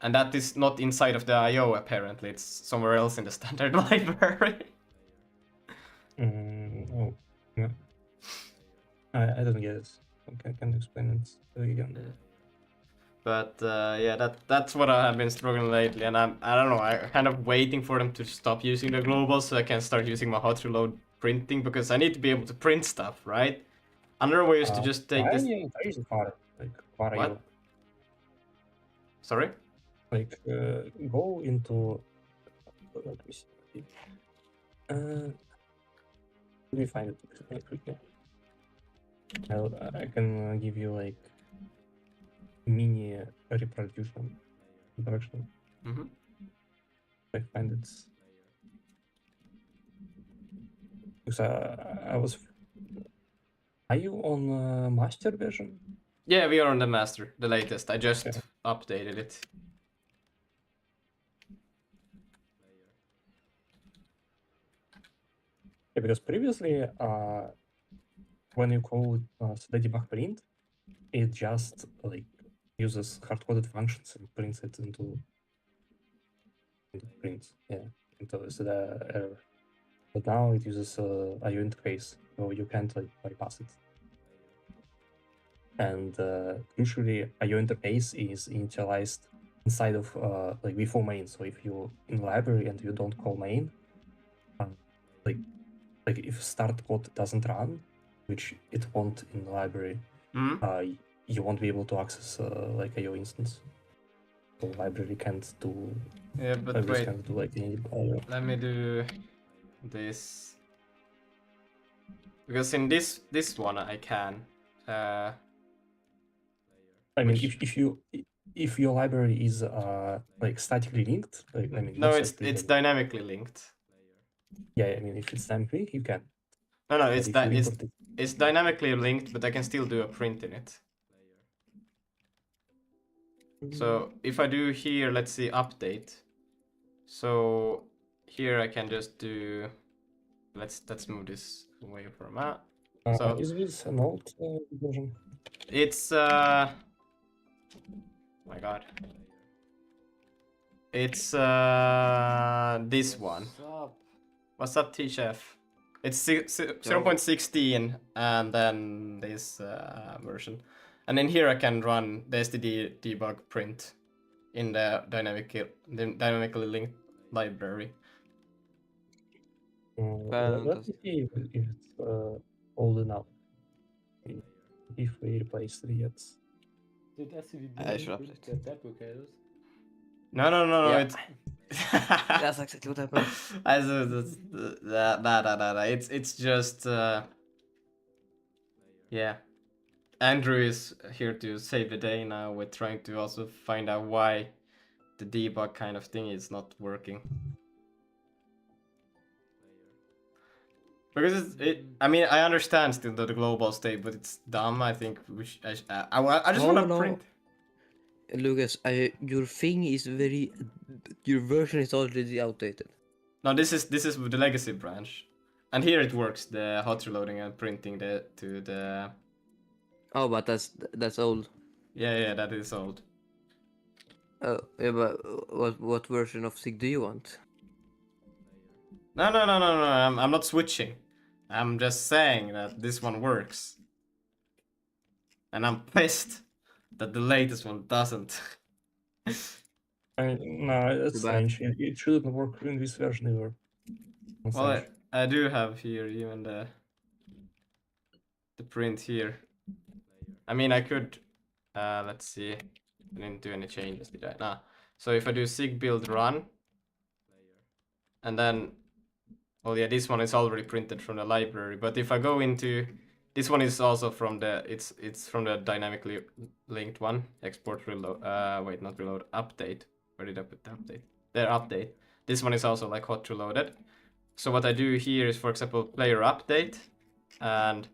and that is not inside of the IO apparently. It's somewhere else in the standard library. Oh, yeah. I don't get it. Can you explain it again? But yeah, that's what I have been struggling lately, and I don't know. I'm kind of waiting for them to stop using the global so I can start using my hot reload printing because I need to be able to print stuff, right? Another way is to just take this. Try using var, like var What? IO. Sorry? Like go into let me see. Let me find it quickly. I can give you like mini reproduction. Mm-hmm. I find it because I was. Are you on master version? Yeah, we are on the master, the latest. I just Okay. updated it. Yeah, because previously, when you call the debug print, it just like uses hard-coded functions and prints it into print. Yeah, into the error. But now it uses IO interface, so you can't like bypass it. And crucially, IO interface is initialized inside of like before main. So if you in library and you don't call main, like if start code doesn't run, which it won't in the library, you won't be able to access like IO instance. So library can't do. Yeah, but Libraries wait. can't do like any IO. Let me do this. Because in this one I can. I mean, Which- if your library is like statically linked, like I mean, no, not it's statically, but dynamically linked. yeah, I mean, if it's dynamically linked, you can. No, But if you import it, it's dynamically linked, but I can still do a print in it. So if I do here, let's see, update. So here I can just do. Let's move this away from that. So is this an old version? it's my god. It's this one. What's up, T-Chef? It's 0.16 and then this version. And in here I can run the std debug print in the dynamically linked library. Let me see if it's old enough. If we replace it yet. Did SCVB I should update. get deprecated? No, Yeah. it's That's exactly what happened. It's just yeah. Andrew is here to save the day now. We're trying to also find out why the debug kind of thing is not working. Because I mean, I understand still the global state, but it's dumb. I think I just No, want to no. print. Lucas, your thing is very. Your version is already outdated. No, this is the legacy branch, and here it works. The hot reloading and printing to the. Oh, but that's old. Yeah, that is old. Oh, yeah, but what version of Zig do you want? No. I'm not switching. I'm just saying that this one works. And I'm pissed that the latest one doesn't. No, that's Too bad. strange. It shouldn't work in this version either. That's Well, strange. I do have here even the print here. I mean, I could. Let's see. I didn't do any changes, did I? Nah. So if I do Zig build run, and then, well, yeah, this one is already printed from the library. But if I go into, this one is also from the, it's from the dynamically linked one. Export reload. Wait, not reload. Update. Where did I put the update? There, update. This one is also like hot reloaded. So what I do here is, for example, player update, and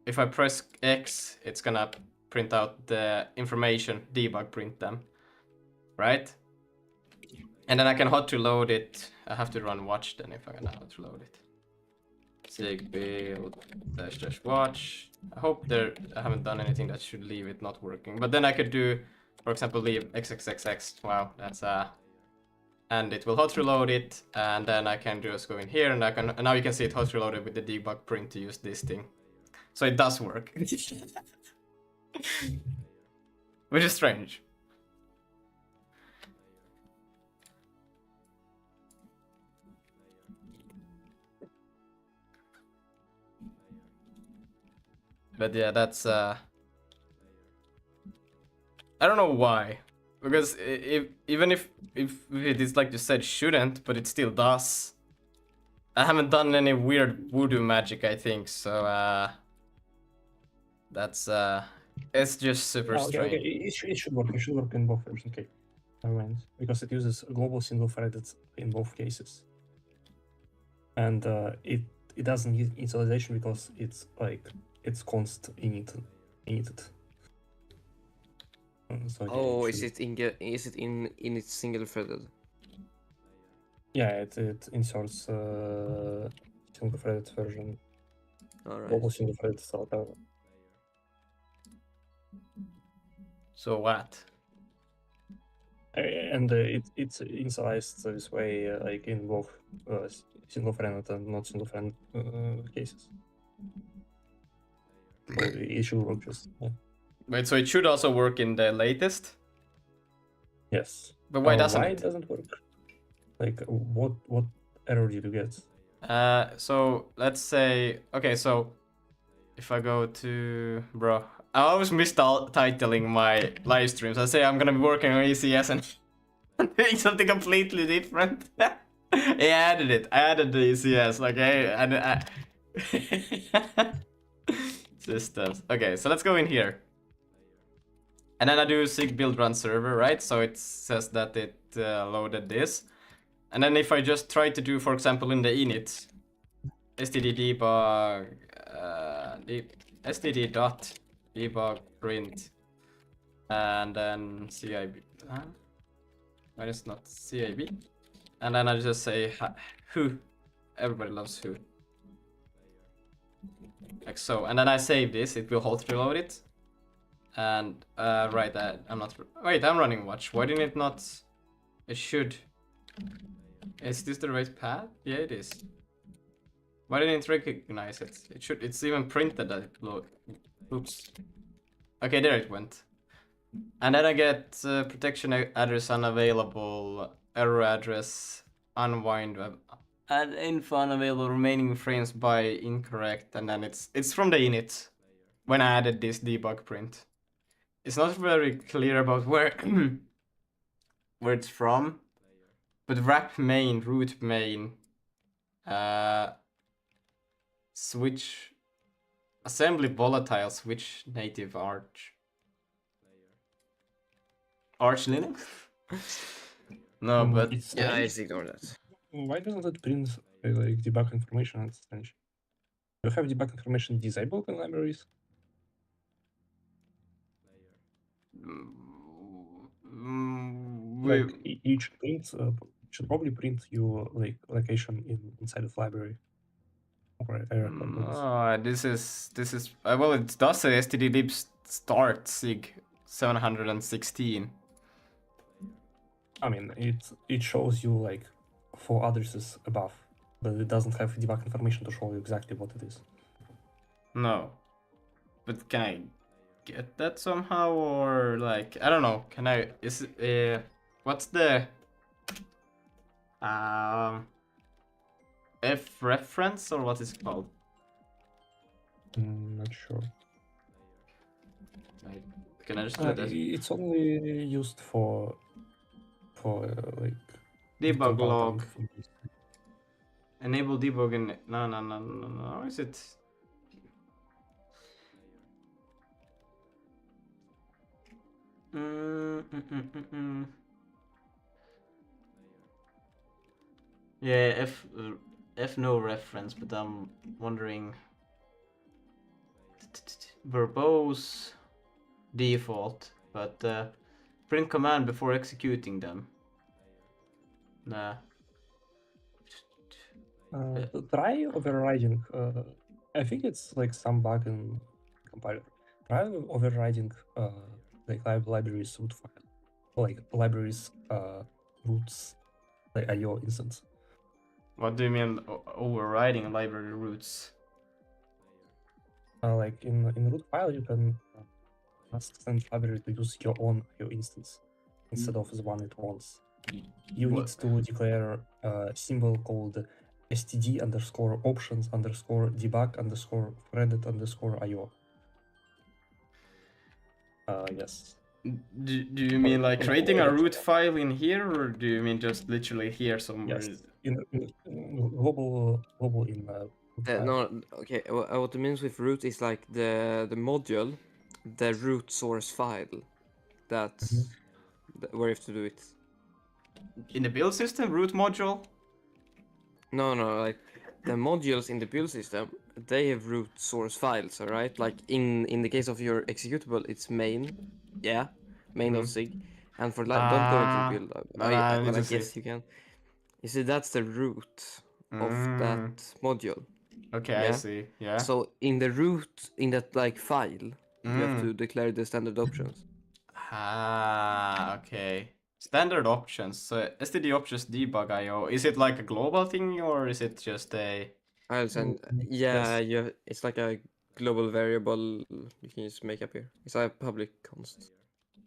if I press X, it's gonna print out the information, debug print them, right? And then I can hot reload it. I have to run watch then if I can hot reload it. Zig build -- watch. I hope I haven't done anything that should leave it not working. But then I could do, for example, leave XXXX. Wow, that's and it will hot reload it, and then I can just go in here, and and now you can see it hot reloaded with the debug print to use this thing. So it does work. Which is strange. But yeah, that's I don't know why. Because even if it is like you said shouldn't, but it still does. I haven't done any weird voodoo magic, I think, so that's it's just super Oh, strange. okay. It should work. It should work in both versions. Okay, never mind. Because it uses global single-threaded in both cases, and it doesn't need initialization because it's like it's const init. So yeah, Oh, it is should- it in its single threaded? Yeah, it inserts single-threaded version, All global right. single-threaded style. So what? And it's initialized this way, like in both single-threaded and not single-threaded cases. So it should work just. Yeah. Wait, so it should also work in the latest? Yes. But why doesn't why it? it doesn't work? Like, what error did you get? So let's say, okay, so if I go to, bro, I always miss titling my live streams. I say I'm gonna be working on ECS and doing something completely different. Yeah, I added it. I added the ECS, okay, and systems. Okay, so let's go in here. And then I do Zig build run server, right? So it says that it loaded this. And then if I just try to do, for example, in the init, std debug, std dot debug print, and then cib, why is not cib? And then I just say who, everybody loves who, like so. And then I save this, it will hot reload it. And right, I'm not, wait, I'm running watch. Why didn't it not, it should. Is this the right path? Yeah, it is. Why didn't it recognize it? It should. It's even printed that it load. Oops. Okay, there it went. And then I get protection address unavailable, error address, unwind web, and info unavailable, remaining frames by incorrect, and then it's from the init when I added this debug print. It's not very clear about where where it's from. But wrap main, root main, switch, assembly volatile, switch native arch. Arch Linux? No, but It's Yeah, I strange. just ignore that. Why doesn't it print like debug information? It's strange. Do you have debug information disabled in libraries? we Like each print should probably print your like location inside of library. Or error like this. this is well, it does say stdlib start Zig 716. I mean, it shows you like 4 addresses above, but it doesn't have debug information to show you exactly what it is. No, but can I get that somehow, or like I don't know? Can I? Is what's the f reference or what is it called? Not sure. Like, can I just do this? It's only used for like Debug decompile log. things. Enable debug in no. Is it? Yeah, F no reference, but I'm wondering. Verbose default, but print command before executing them. Nah. Try overriding. I think it's like some bug in compiler. Try overriding like libraries root file, like libraries roots like IO instance. What do you mean overriding library roots? Like in the root file, you can ask send library to use your own IO instance instead of the one it wants. You need to declare a symbol called std underscore options underscore debug underscore threaded underscore IO. Yes. Do you mean like creating a root file in here, or do you mean just literally here somewhere? Yes. In global in root file. No, okay. What it means with root is like the module, the root source file. That's where you have to do it. In the build system, root module? No, like the modules in the build system, they have root source files, alright? Like in the case of your executable, it's main, yeah, main.zig. And for don't go into the build, I need but I to see. guess you can. You see, that's the root of that module. Okay, Yeah? I see. Yeah. So in the root, in that like file, you have to declare the standard options. Okay. Standard options. So std options debug IO. Is it like a global thing or is it just a? I'll send. Yeah, it's like a global variable you can just make up here. It's a public const.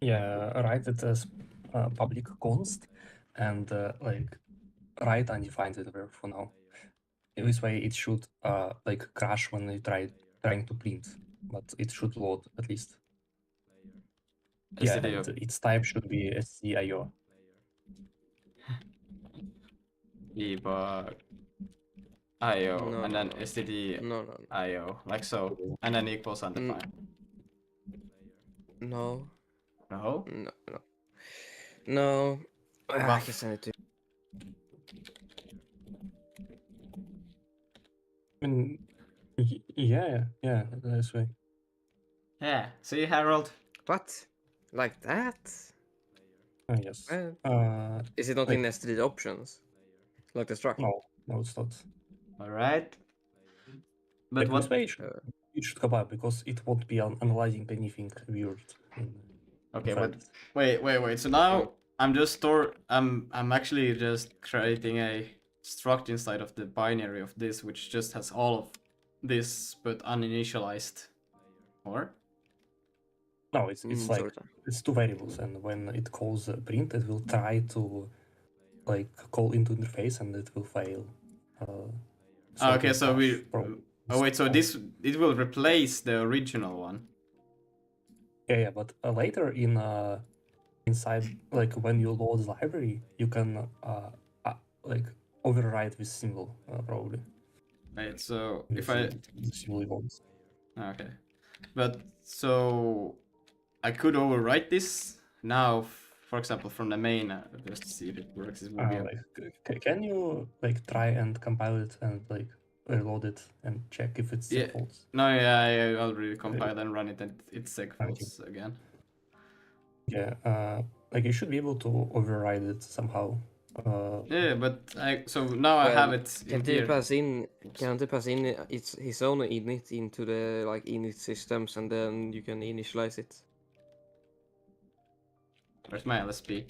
Yeah, write it as public const and like write undefined interval for now. In this way, it should like crash when you trying to print, but it should load at least. Yeah, and its type should be stdio. Debug IO No, and no, then no. std No. IO like so, and then equals undefined. No. No. No. I can send it to you. I mean, yeah, that's way. Yeah. See, Harold. What? Like that? Yes. Is it not like, in std options? Like the struct? No, it's not. All right. But Like, what? This way it should come up because it won't be analyzing anything weird. Okay, but wait. So now I'm just I'm actually just creating a struct inside of the binary of this, which just has all of this but uninitialized. Or? No, it's like it's 2 variables, and when it calls print, it will try to like call into interface, and it will fail. Okay, so we. Oh wait, so this it will replace the original one. Yeah, but later in inside, like when you load the library, you can like override this symbol probably. Right. So if the symbol evolves. Okay, but so I could overwrite this now for example, from the main, just to see if it works. It will be Can you like try and compile it and like reload it and check if it's Yeah. faults? No, yeah, I already compiled and run it, and it's seg faults again. Yeah, like you should be able to override it somehow. Yeah, but so now I have it in Can't he here. pass in? Can't he pass in his own init into the like init systems, and then you can initialize it? Where's my LSP?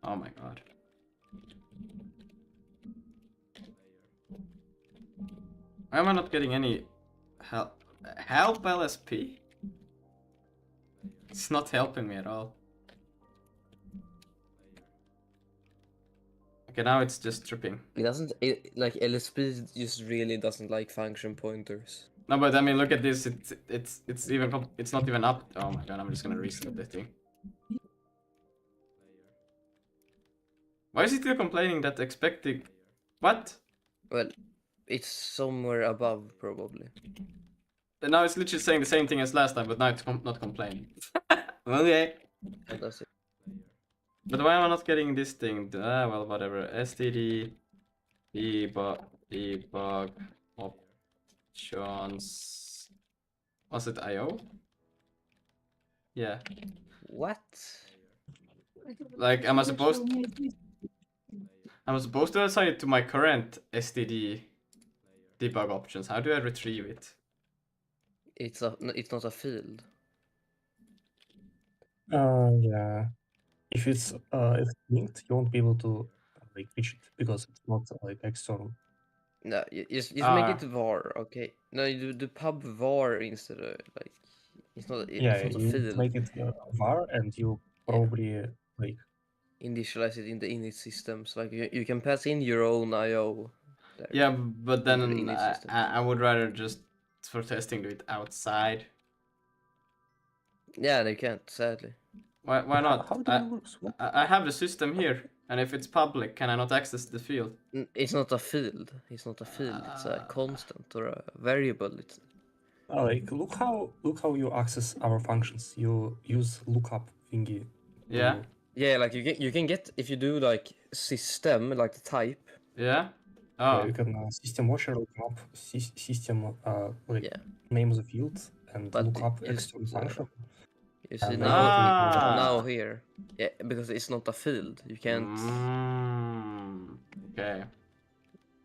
Oh my god. Why am I not getting any help? Help LSP? It's not helping me at all. Okay, now it's just tripping. It doesn't like LSP just really doesn't like function pointers. No, but I mean, look at this. It's even it's not even up. Oh my god, I'm just gonna restart the thing. Why is it still complaining that expecting? What? Well, it's somewhere above probably. And now it's literally saying the same thing as last time, but now it's not complaining. Okay. That's it. But why am I not getting this thing? Well, whatever. STD debug options. Was it IO? Yeah. What? Like, am I supposed to assign it to my current STD debug options? How do I retrieve it? It's not a field. Yeah. If it's linked, you won't be able to like reach it because it's not like external. No, just make it var, okay? No, you do pub var instead of like it's not Yeah, it's not a you field. make it var, and you probably like Initialize it in the init systems. Like you can pass in your own IO. There. Yeah, but into the then init system. I would rather just for testing do it outside. Yeah, they can't, sadly. Why not? How do you look? I have the system here, and if it's public, can I not access the field? It's not a field. It's not a field. It's a constant or a variable. It's Like look how you access our functions. You use lookup thingy. Yeah. yeah, like you can get if you do like system like the type. Yeah. Yeah, Oh. you can system washer look up system like Yeah. name of the field and But look up just, external function. You see And now here. Yeah, because it's not a field. You can't. Okay.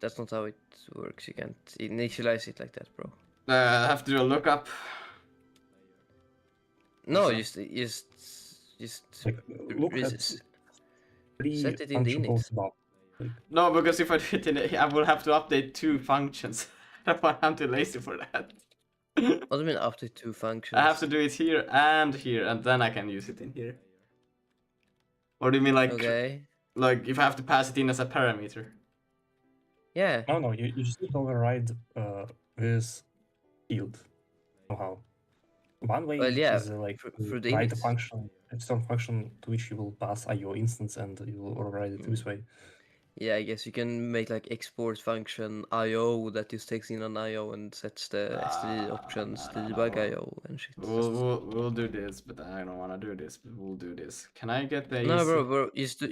That's not how it works. You can't initialize it like that, bro. I have to do a lookup. No, What's just like, look at three set it in the function init. calls above. No, because if I do it in it, I will have to update 2 functions. I'm too lazy for that. What do you mean up to 2 functions? I have to do it here, and then I can use it in here. Or do you mean like like if I have to pass it in as a parameter? Yeah. No, you just need to override this field somehow. One way is like through the write a init. function, external function to which you will pass IO instance, and you will override it this way. Yeah, I guess you can make like export function IO that just takes in an IO and sets the STD options, debug IO and shit. We'll do this, but I don't want to do this. But we'll do this. Can I get the? No, bro, just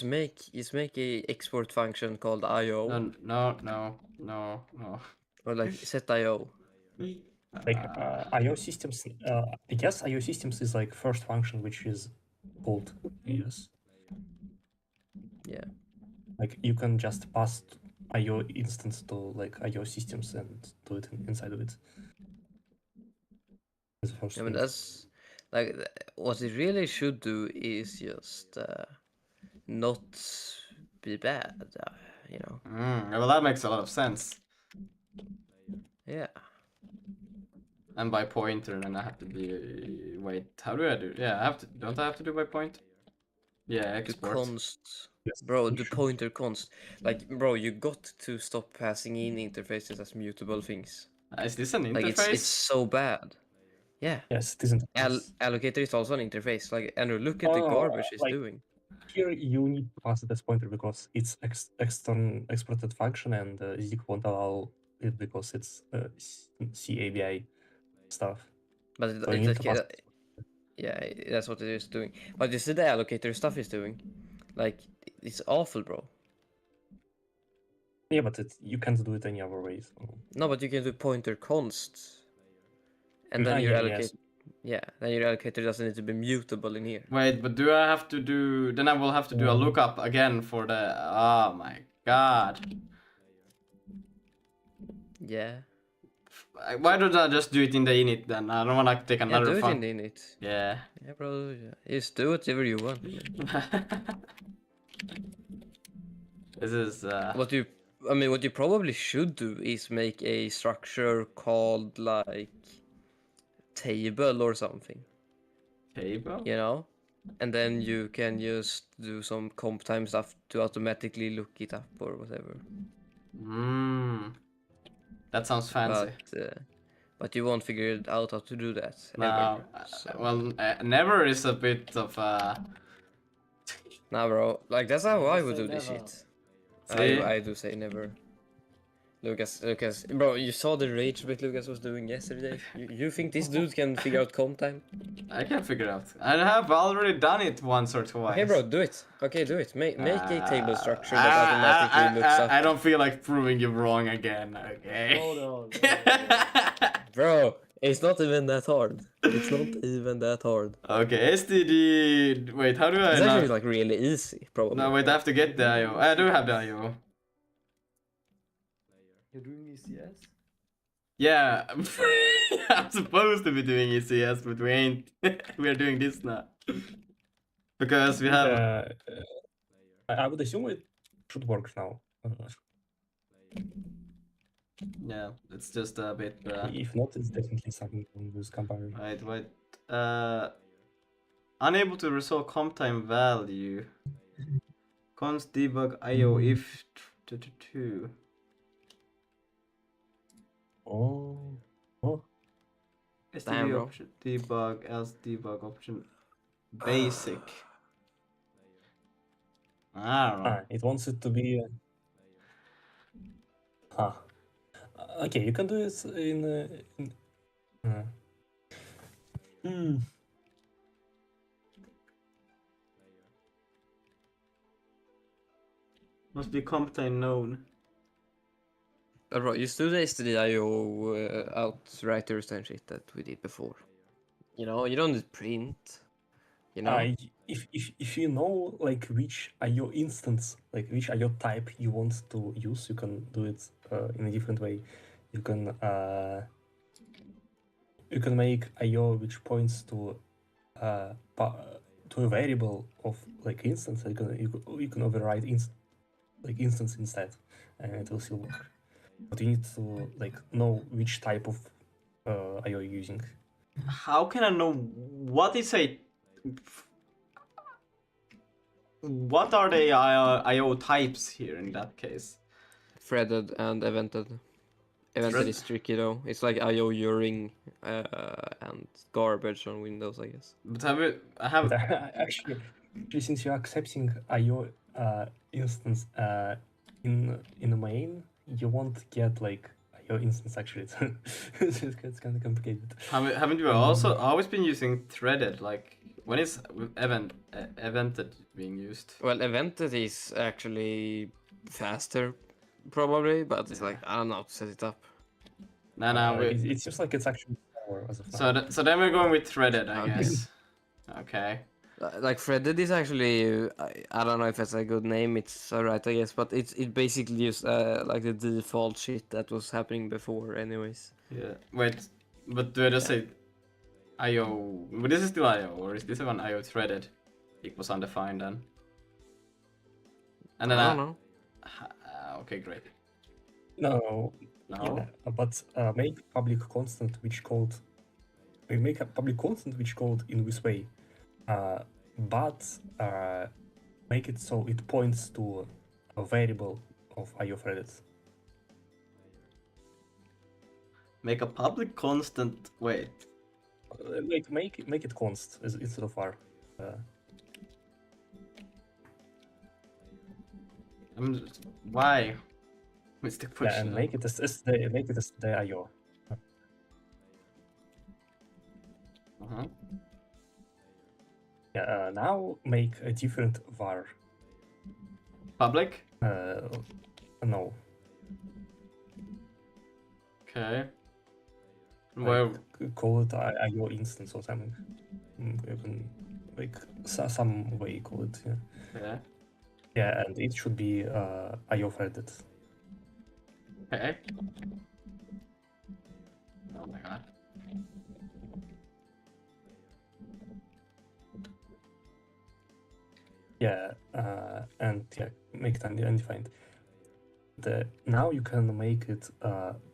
make a export function called IO. No. Or like set IO. Like IO systems, I guess IO systems is like first function which is called. Yes. Yeah. Like you can just pass IO instance to like IO systems and do it inside of it. I mean that's like what it really should do is just not be bad, you know. Well, that makes a lot of sense. Yeah. And by pointer, then I have to be. Wait, how do I do? Yeah, I have to. Don't I have to do by point? Yeah, export. The const. Bro, the pointer const. Like, bro, you got to stop passing in interfaces as mutable things. Is this an interface? Like, it's so bad. Yeah. Yes, it isn't. Allocator is also an interface. Like, Andrew, look at the garbage it's doing. Here you need to pass it as pointer because it's exported function, and Zig won't allow it because it's CABI stuff. But Yeah, that's what it is doing. But you see the allocator stuff is doing, like it's awful, bro. Yeah, but you can't do it any other way. So. No, but you can do pointer const, and then your Yeah, allocate. yes. Yeah, then your allocator doesn't need to be mutable in here. Wait, but do I have to do? Then I will have to do a lookup again for the. Oh my god. Yeah. Why don't I just do it in the init then? I don't want to take Yeah, another do it fun. in the init. Yeah. Yeah, bro. Yeah. Just do whatever you want. This is. What you probably should do is make a structure called like table or something, Table. you know, and then you can just do some comp time stuff to automatically look it up or whatever. That sounds fancy. But you won't figure it out how to do that No, ever. So. well, never is a bit of Nah, bro. Like that's how I Just would say do this never. shit. See? I do say never. Lucas, bro, you saw the rage bit Lucas was doing yesterday. You think this dude can figure out comp time? I can figure it out. I have already done it once or twice. Okay, bro, do it. Okay, do it. Make a table structure that automatically looks up. I don't feel like proving you wrong again. Okay. Hold on. Bro, it's not even that hard. It's not even that hard. Okay, STD. Wait, how do I? It's not... actually like really easy, probably. No, wait, I have to get the IO. I do have the IO. You're doing ECS? Yeah, I'm supposed to be doing ECS, but we ain't. We're doing this now. Because we have. I would assume it should work now. Yeah, it's just a bit. If not, it's definitely something on this comparison. Wait. Unable to resolve comp time value. Const debug IO if 2. Oh. STD bro. option debug else debug option basic. I don't know. It wants it to be. Okay, you can do it in Must be comp time known. Bro, just do the stdio outwriters and shit that we did before. You know, you don't need print. You know. If you know like which IO instance, like which IO type you want to use, you can do it in a different way. You can make IO which points to a variable of like instance. You can override instance instead, and it will still work. But you need to like know which type of IO you're using. How can I know what is a? What are the IO types here in that case? Threaded and evented. Evented is tricky though. It's like IO Uring and garbage on Windows, I guess. But But actually, since you're accepting IO instance in the main, you won't get like IO instance actually. It's kind of complicated. Haven't you also always been using threaded? Like when is evented being used? Well, evented is actually faster, probably, but it's like I don't know how to set it up. No, it seems like it's actually slower as of now. So then we're going with threaded, I Okay. guess. Okay. Like threaded is actually I don't know if that's a good name. It's alright, I guess, but it basically just like the default shit that was happening before, anyways. Yeah. Wait, but do I just say IO? But this is still IO, or is this one IO threaded equals undefined then? And then I don't know. Okay, great. No. No. Yeah, but make public constant which called. Make a public constant which called in this way, but make it so it points to a variable of IO threaded. Make a public constant. Wait. Make it const instead of var. Why? What's the Yeah, question? and make it as the IO. Yeah, now make a different var. Public? No. Okay. Like, Well, call it IO instance or something. You can like some way call it. Yeah. yeah. Yeah, and it should be IO threaded. Okay. Oh my god. Yeah, and yeah, make it undefined. Now you can make it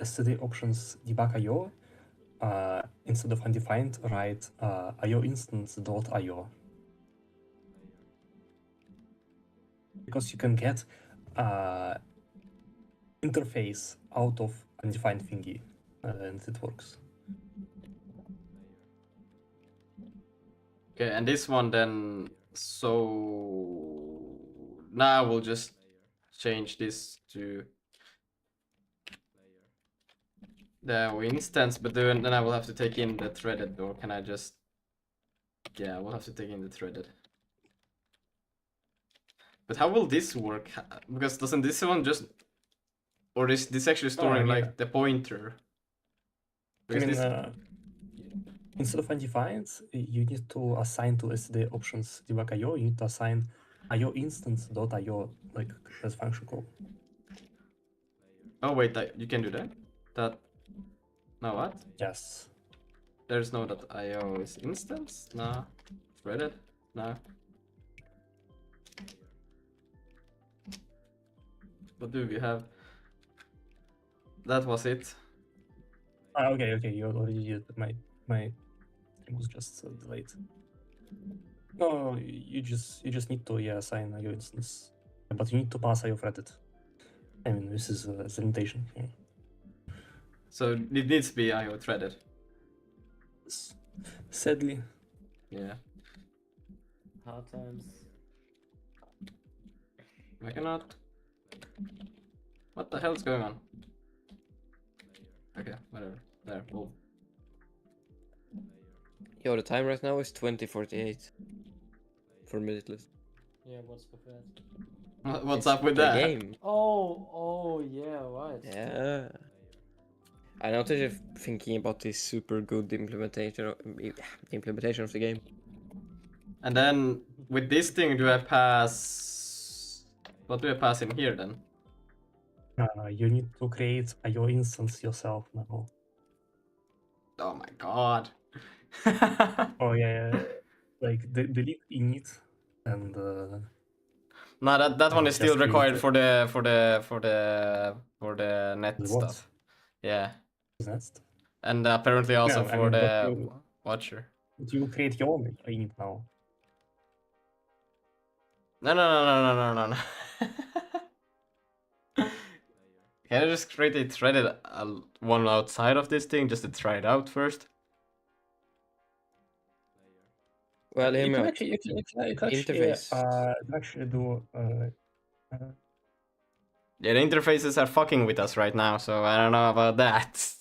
std options debug IO. Instead of undefined, write IO instance.io. Because you can get interface out of undefined thingy, and it works. Okay, and this one then, so now we'll just change this to the instance, but then I will have to take in the threaded, or can I just, yeah, we'll have to take in the threaded. But how will this work? Because doesn't this one just, or is this actually storing like the pointer? I mean, instead of undefined, you need to assign to std options debug IO, you need to assign IO instance.io, like as function call. Oh wait, you can do that? That, no what? Yes. There's no that IO is instance? No. Threaded? No. What do we have? That was it. Okay, you already did. My thing was just delayed. No, you just need to assign IO instance, but you need to pass IO threaded. I mean, this is the limitation. Yeah. So it needs to be IO threaded. Sadly. Yeah. Hard times. I cannot. What the hell's going on? Okay, whatever. There, move. Yo, the time right now is 20:48 for minute list. Yeah, what's with that? What's It's up with the that? game. Oh, yeah, right. Yeah. I noticed you're thinking about this super good implementation of the game. And then with this thing, do I pass? What do I pass in here then? You need to create IO instance yourself now. Oh my god. Oh yeah. Like delete init and No, that one is just still required create for the net the stuff. Yeah, next. and apparently also No, I for mean, the watcher. but you will create your own init now. No. Can I just create a threaded one outside of this thing just to try it out first? Well, hear You me can out. actually, you can actually do. Yeah, the interfaces are fucking with us right now, so I don't know about that.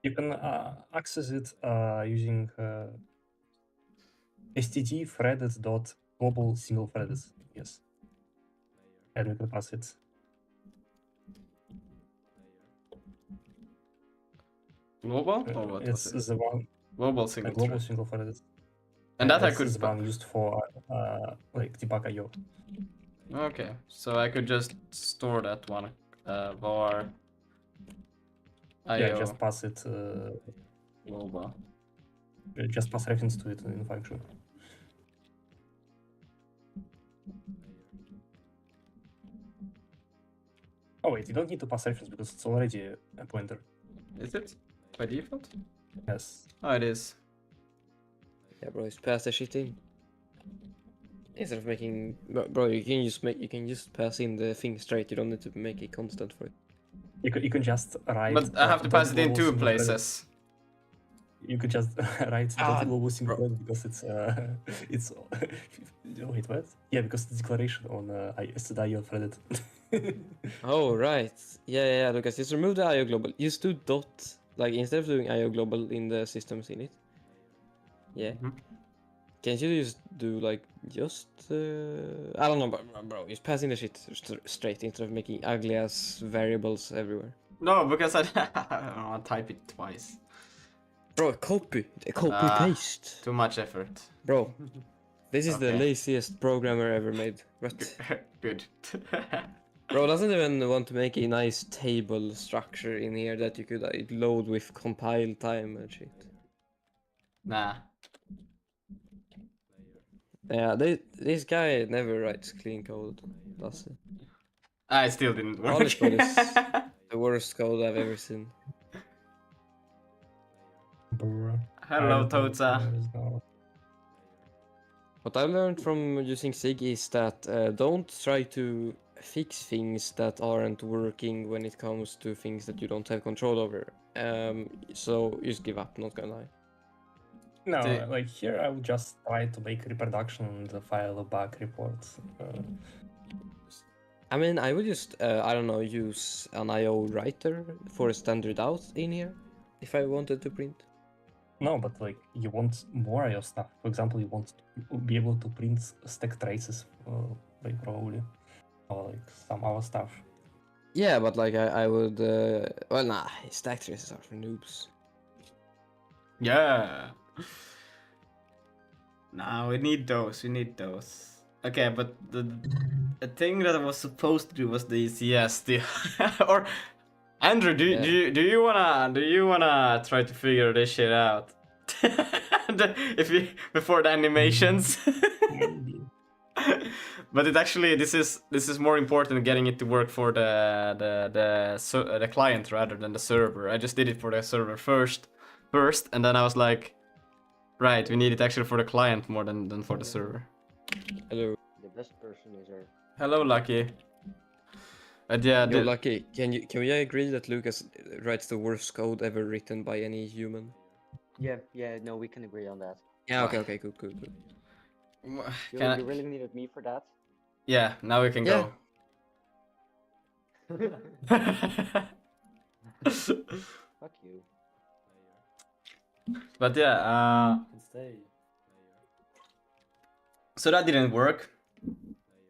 You can access it using std threaded dot global single threaded. Yes, and we can pass it. Global or what It's was it? the one Global single global thread. single threaded. And that I this could. is the one used for like debug IO. Okay, so I could just store that one var IO Yeah, just pass it. global. Just pass reference to it in function. Oh wait, you don't need to pass reference because it's already a pointer. Is it by default? Yes. Oh, it is. Yeah, bro, just pass the shit in. Instead of making, bro, you can just pass in the thing straight. You don't need to make a constant for it. You can just write. But I have to pass it in two places. You could just write global single bro. thread because it's wait, what? Yeah, because the declaration on stdio threaded. Oh right, yeah, Lucas, just remove the IO global. Just do dot, like instead of doing IO global in the systems in it. Yeah. Can't you just do like I don't know, bro. Just passing the shit straight instead of making ugly ass variables everywhere. No, because I don't want to type it twice. Bro, copy Ah. paste. Too much effort. Bro, this is the Okay. laziest programmer ever made. What? Good. Bro doesn't even want to make a nice table structure in here that you could load with compile time and shit. Nah. Yeah, this guy never writes clean code, does he? I still didn't work. Honest code is the worst code I've ever seen. Bruh. Hello, I don't Toza. know. What I learned from using Zig is that don't try to fix things that aren't working when it comes to things that you don't have control over. So just give up, not gonna lie. No, The- like here I would just try to make reproduction and file bug reports. I mean, I would just, I don't know, use an IO writer for a standard out in here if I wanted to print. No, but like you want more IO stuff. For example, you want to be able to print stack traces, like probably, or like some other stuff. Yeah, but like I would, well, nah, stack traces are for noobs. Yeah. No, we need those. We need those. Okay, but the thing that I was supposed to do was the ECS. Or Andrew, do you wanna try to figure this shit out? Before the animations. Maybe. But it actually this is more important than getting it to work for the client rather than the server. I just did it for the server first, and then I was like, right, we need it actually for the client more than for the server. Hello. The best person is our. Hello, Lucky. But yeah, Yo, Lucky, can we agree that Lucas writes the worst code ever written by any human? Yeah, no, we can agree on that. Yeah, okay, cool. You, Can you really needed me for that? yeah, now we can Yeah. go. Fuck you. But yeah, Can stay. so that didn't work.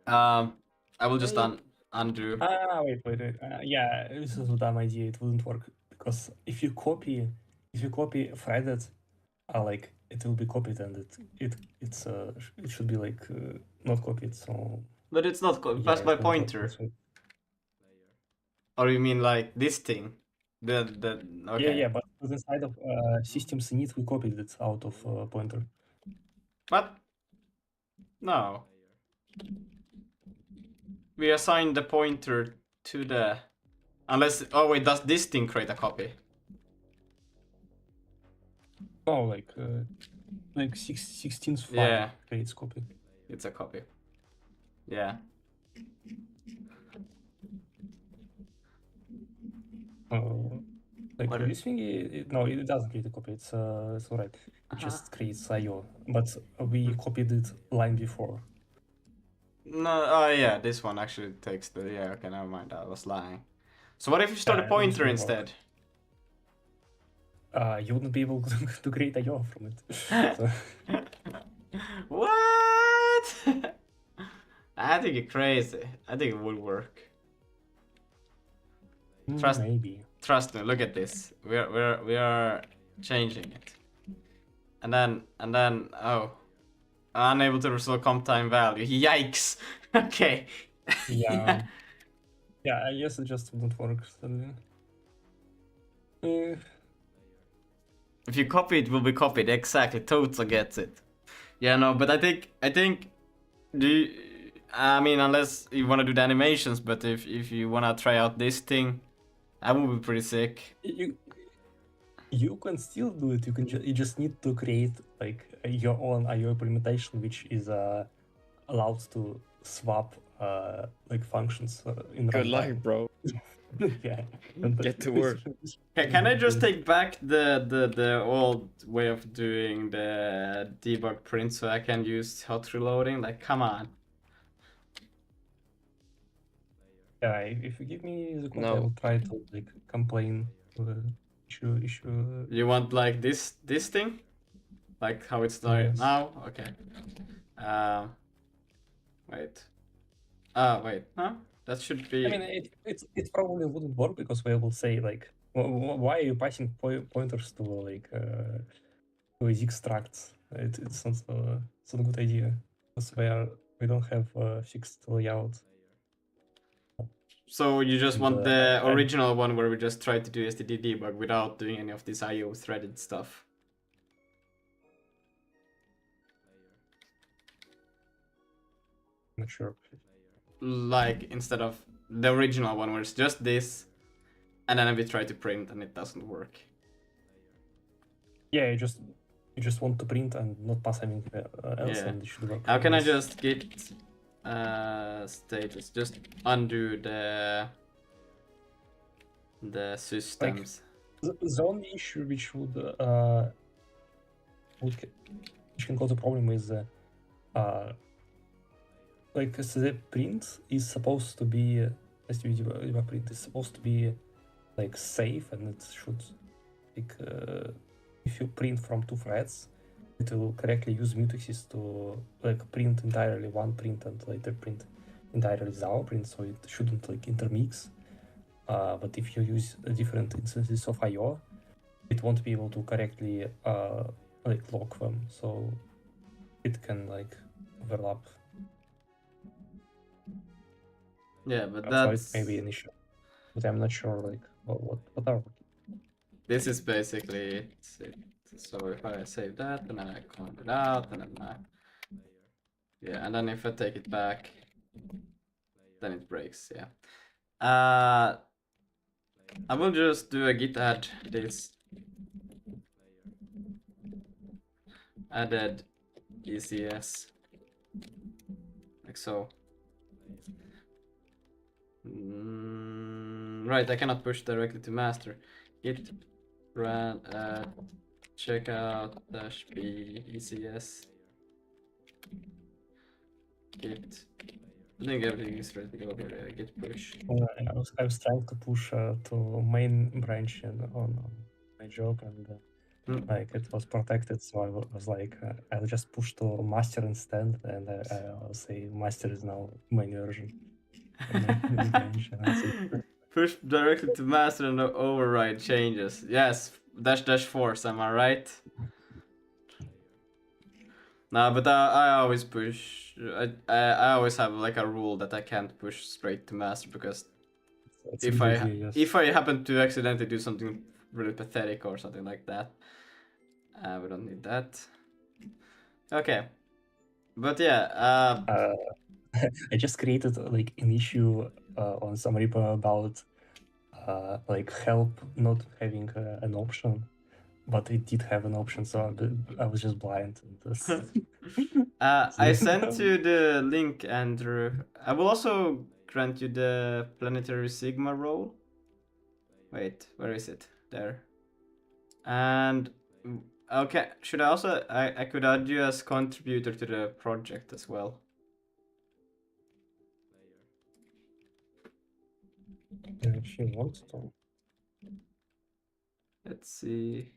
I will just undo. Wait. Yeah, this is a dumb idea. It wouldn't work because if you copy threaded, like it will be copied and it should be like not copied. So But it's not yeah, passed it by won't work pointer. this way. Or you mean like this thing? The okay. Yeah, but inside of systems init we copied it out of pointer. What? No. We assigned the pointer to the unless wait, does this thing create a copy? Oh, like 16th file Yeah. creates copy. It's a copy. Yeah. Like What this thing, no, it doesn't create a copy. It's alright. It just creates IO, but we copied it line before. No, oh yeah, this one actually takes the yeah. Okay, never mind. I was lying. So what if you start a this pointer will instead? You wouldn't be able to create IO from it. So, What? I think you're crazy. I think it will work. Trust- maybe. Trust me. Look at this. We are changing it. And then oh, unable to resolve comp time value. Yikes. Okay. Yeah. Yeah, I guess it just wouldn't work. So, If you copy it, will be copied. Exactly. Toza gets it. Yeah, no, but I think I mean, unless you want to do the animations, but if you want to try out this thing, that would be pretty sick. you can still do it. You just need to create like your own IO implementation, which is allowed to swap like functions in Good luck, runtime. bro. Yeah. Get to work. Can I just take back the old way of doing the debug print so I can use hot reloading? Like, come on. Yeah, if you give me the code, I No. will try to like complain to the issue. You want like this thing? Like how it's started Yes. now? Okay. Wait. Wait. Huh? That should be. I mean, it probably wouldn't work because we will say like, why are you passing pointers to like to Zig structs? It's not it's not a good idea because we don't have fixed layout. So you just And, want the I'm original one where we just try to do STD debug without doing any of this IO threaded stuff. not sure. Like instead of the original one where it's just this, and then we try to print and it doesn't work. Yeah, you just want to print and not pass anything else, Yeah. and it should work. How can I Yes. just git status? Just undo the systems. The only issue which which can cause a problem is like the print is supposed to be STD print is supposed to be like safe, and it should like if you print from 2 threads, it will correctly use mutexes to like print entirely one print and later print entirely the other print, so it shouldn't like intermix. But if you use different instances of IO, it won't be able to correctly like lock them, so it can like overlap. Yeah, but So that's it may be an issue, but I'm not sure like what are. this is basically it. So if I save that and then I comment it out and then yeah, and then if I take it back, then it breaks. Yeah. I will just do a git add this added ECS like so. Right, I cannot push directly to master. Git run checkout -b ECS git. I think everything is ready to go here. Git push. I was trying to push to main branch on my job, and like it was protected, so I was like I'll just push to master instead, and I'll say master is now main version. Main branch, and I'll say Push directly to master and override changes. Yes, -- force, am I right? No, but I always push. I always have like a rule that I can't push straight to master because it's a good idea, yes. if I happen to accidentally do something really pathetic or something like that, we don't need that. Okay, but yeah. I just created like an issue on some repo about like help not having an option, but it did have an option, so I was just blind. I sent you the link, Andrew. I will also grant you the planetary sigma role. Wait, where is it? There. And okay, should I also I could add you as contributor to the project as well. If you want to. Let's see.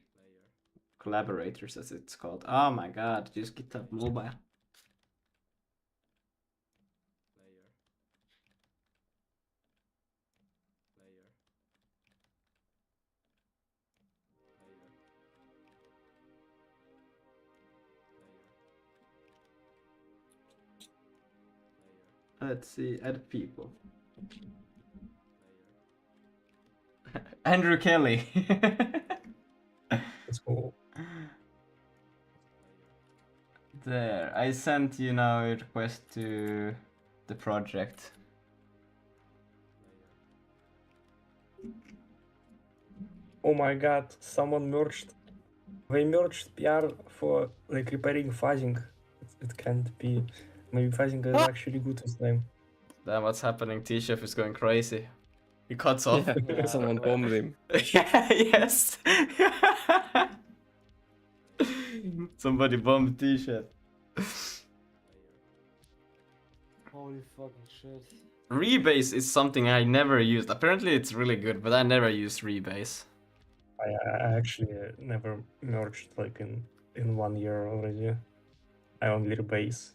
Collaborators, as it's called. Oh my god, just GitHub Mobile. Let's see, add people. Andrew Kelly. Let's go. There, I sent you now a request to the project. Oh my god, someone merged. They merged PR for like repairing fuzzing. It can't be. Maybe fuzzing is actually good this time. Then what's happening? T-Chef is going crazy. He cuts off. Yeah, someone bombed him. Yeah, yes. Somebody bombed T-Chef. Holy fucking shit. Rebase is something I never used. Apparently it's really good, but I never used Rebase. I actually never merged like in in 1 year already. I only rebase.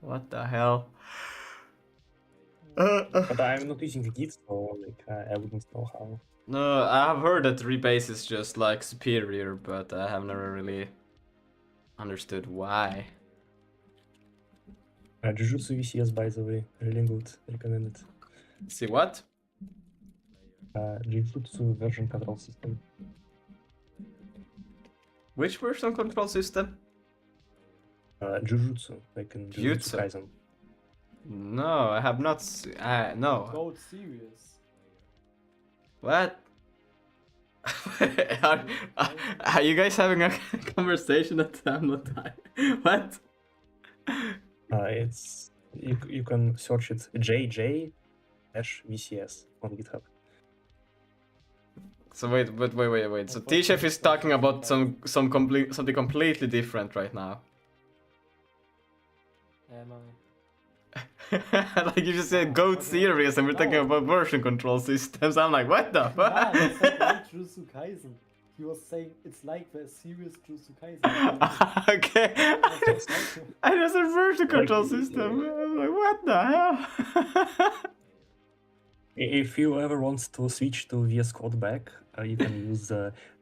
What the hell? But I'm not using Git, so like I wouldn't know how. No, I have heard that rebase is just like superior, but I have never really understood why. Jujutsu ECS, by the way, really good. Recommend it. See what? Jujutsu version control system. Which version control system? Jujutsu, like in Jujutsu Jutsu. Kaisen. No, I have not. No. Goat serious. What? are you guys having a conversation that I'm not? What? It's you can search it JJ-VCS on GitHub. So wait. So T-Chef is talking about something completely different right now. Am I? Like you just said goat serious and we're talking about version control systems. I'm like, what the Yeah, fuck? he said like Jujutsu Kaisen. He was saying it's like the serious Jujutsu Kaisen. Okay. I just said version control system. I'm like, what the hell? If you ever want to switch to VS Code back, you can use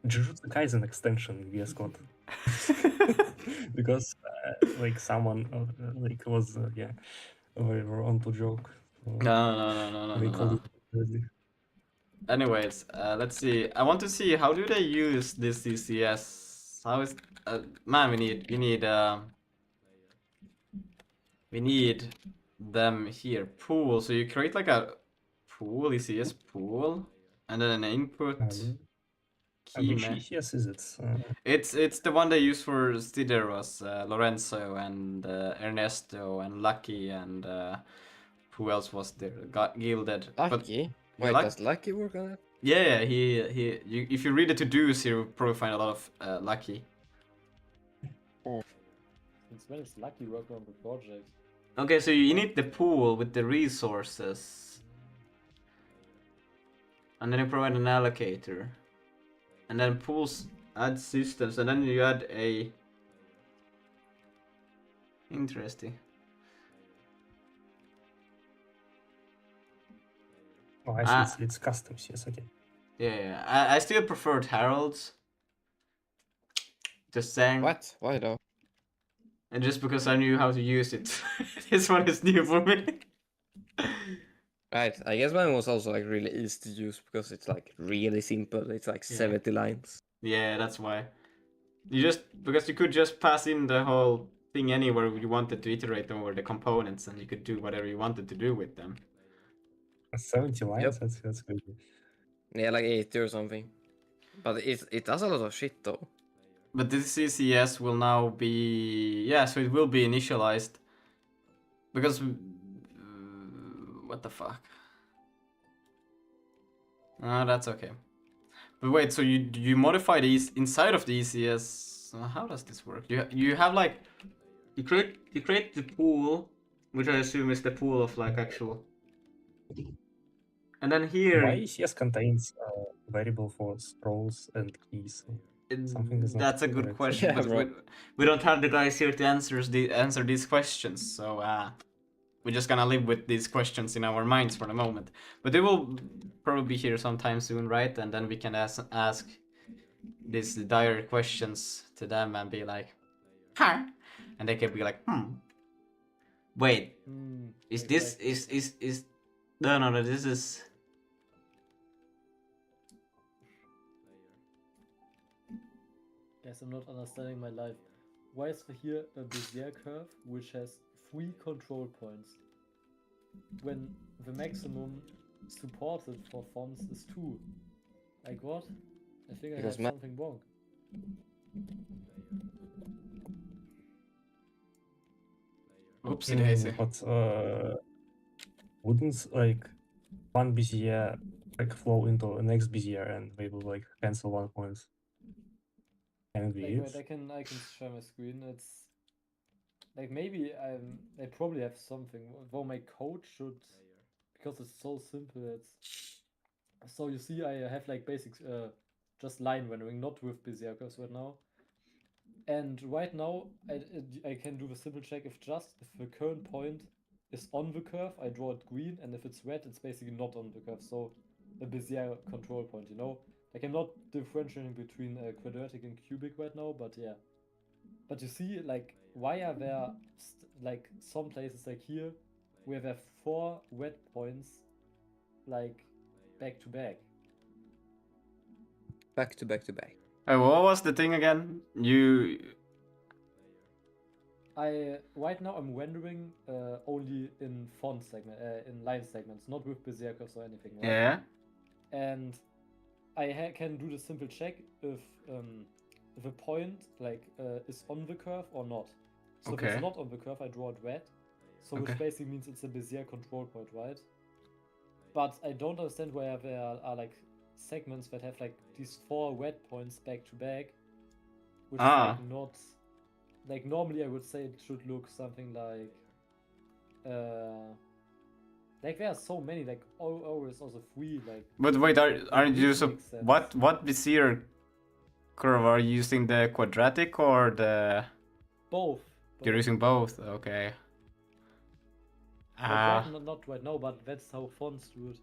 Jujutsu Kaisen extension VS Code. Because like someone like was we were on to joke. So No. they called it already. Anyways, let's see. I want to see how do they use this ECS. How is man? We need them here. Pool. So you create like a pool, ECS pool, and then an input. Key Which man. ECS is it? It's the one they use for Stideros, Lorenzo and Ernesto and Lucky and who else was there? Got gilded. Lucky? Wait, Luck- does Lucky work on it? Yeah, if you read the to-dos, you'll probably find a lot of Lucky. Since when is Lucky working on the project? Okay, so you need the pool with the resources. And then you provide an allocator. And then pools add systems, and then you add a... Interesting. Oh, I see. It's customs. Yes, okay. Yeah. I still preferred Harold's. Just saying. What? Why though? And just because I knew how to use it. This one is new for me. Right, I guess mine was also like really easy to use because it's like really simple. It's like 70 lines. Yeah, that's why. Because you could just pass in the whole thing anywhere you wanted to iterate over the components, and you could do whatever you wanted to do with them. 70 lines. Yep. That's good. Yeah, like 80 or something. But it does a lot of shit though. But this CCS will now be... Yeah, so it will be initialized. Because... what the fuck? That's okay. But wait, so you modify these inside of the ECS... how does this work? You have like... You create the pool, which I assume is the pool of like actual... And then here... Why ECS contains variable for scrolls and keys? Something is not That's a clear, good actually. question, Yeah, but bro. we don't have the guys here to answer these questions, so we're just gonna live with these questions in our minds for the moment. But they will probably be here sometime soon, right? And then we can ask these dire questions to them and be like, huh? And they can be like, wait, is this is no, this is... Guys, I'm not understanding my life. Why is here a Bezier curve which has 3 control points? When the maximum supported for fonts is 2. Like what? I think I Because had something wrong. Oopsie daisy. But wouldn't like one Bezier like flow into the next Bezier and they will like cancel 1 point? Can it be Like, it? wait, I can share my screen. It's like maybe I probably have something. Though my code should, because it's so simple. It's so you see I have like basic just line rendering, not with berserkers right now. And right now, I can do the simple check if the current point is on the curve, I draw it green, and if it's red, it's basically not on the curve. So a Bezier control point, you know? Like I'm not differentiating between quadratic and cubic right now, but yeah. But you see, like, why are there like some places like here where there are 4 red points like back to back? Back to back to back. What was the thing again? You. Right now I'm rendering only in font segment, in line segments, not with Bezier curves or anything, right? Yeah. And I can do the simple check if a point like is on the curve or not. So if Okay. it's not on the curve, I draw it red. So Okay. which basically means it's a Bezier control point, right? But I don't understand why there are like segments that have like these 4 red points back to back, which is like not like normally I would say it should look something like there are so many like always also 3 like. But wait, aren't you which so? makes sense. What Bezier curve are you using? The quadratic or the? Both. You're using both. Okay. Not right now, but that's how fonts do it.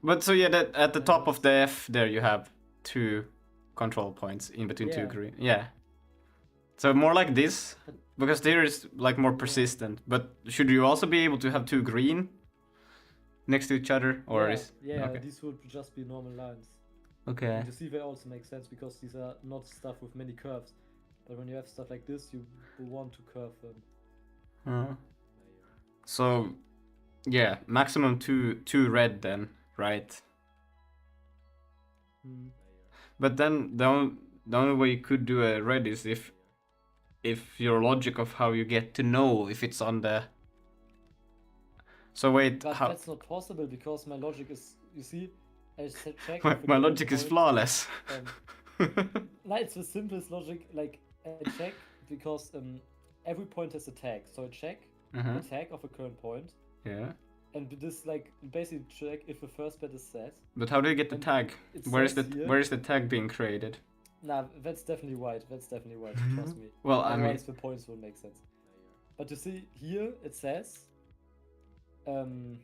But so yeah, that at the top of the F there you have 2 control points in between 2 Yeah. green. Yeah. So more like this, because there is like more persistent. But should you also be able to have 2 green next to each other, or is? Okay. These would just be normal lines. Okay. And you see, they also make sense because these are not stuff with many curves. But when you have stuff like this, you want to curve them. So, yeah, maximum two red then, right? But then the only way you could do a red is if your logic of how you get to know if it's on the. So wait, But how? that's not possible because my logic is, you see, I check. My logic is flawless. No, it's the simplest logic. Like I check because every point has a tag, so I check the tag of a current point. Yeah. And this like basically check if the first bet is set. But how do you get the tag? Where is the tag being created? Nah, that's definitely white. Trust me. Well, otherwise the points won't make sense. But you see here it says, here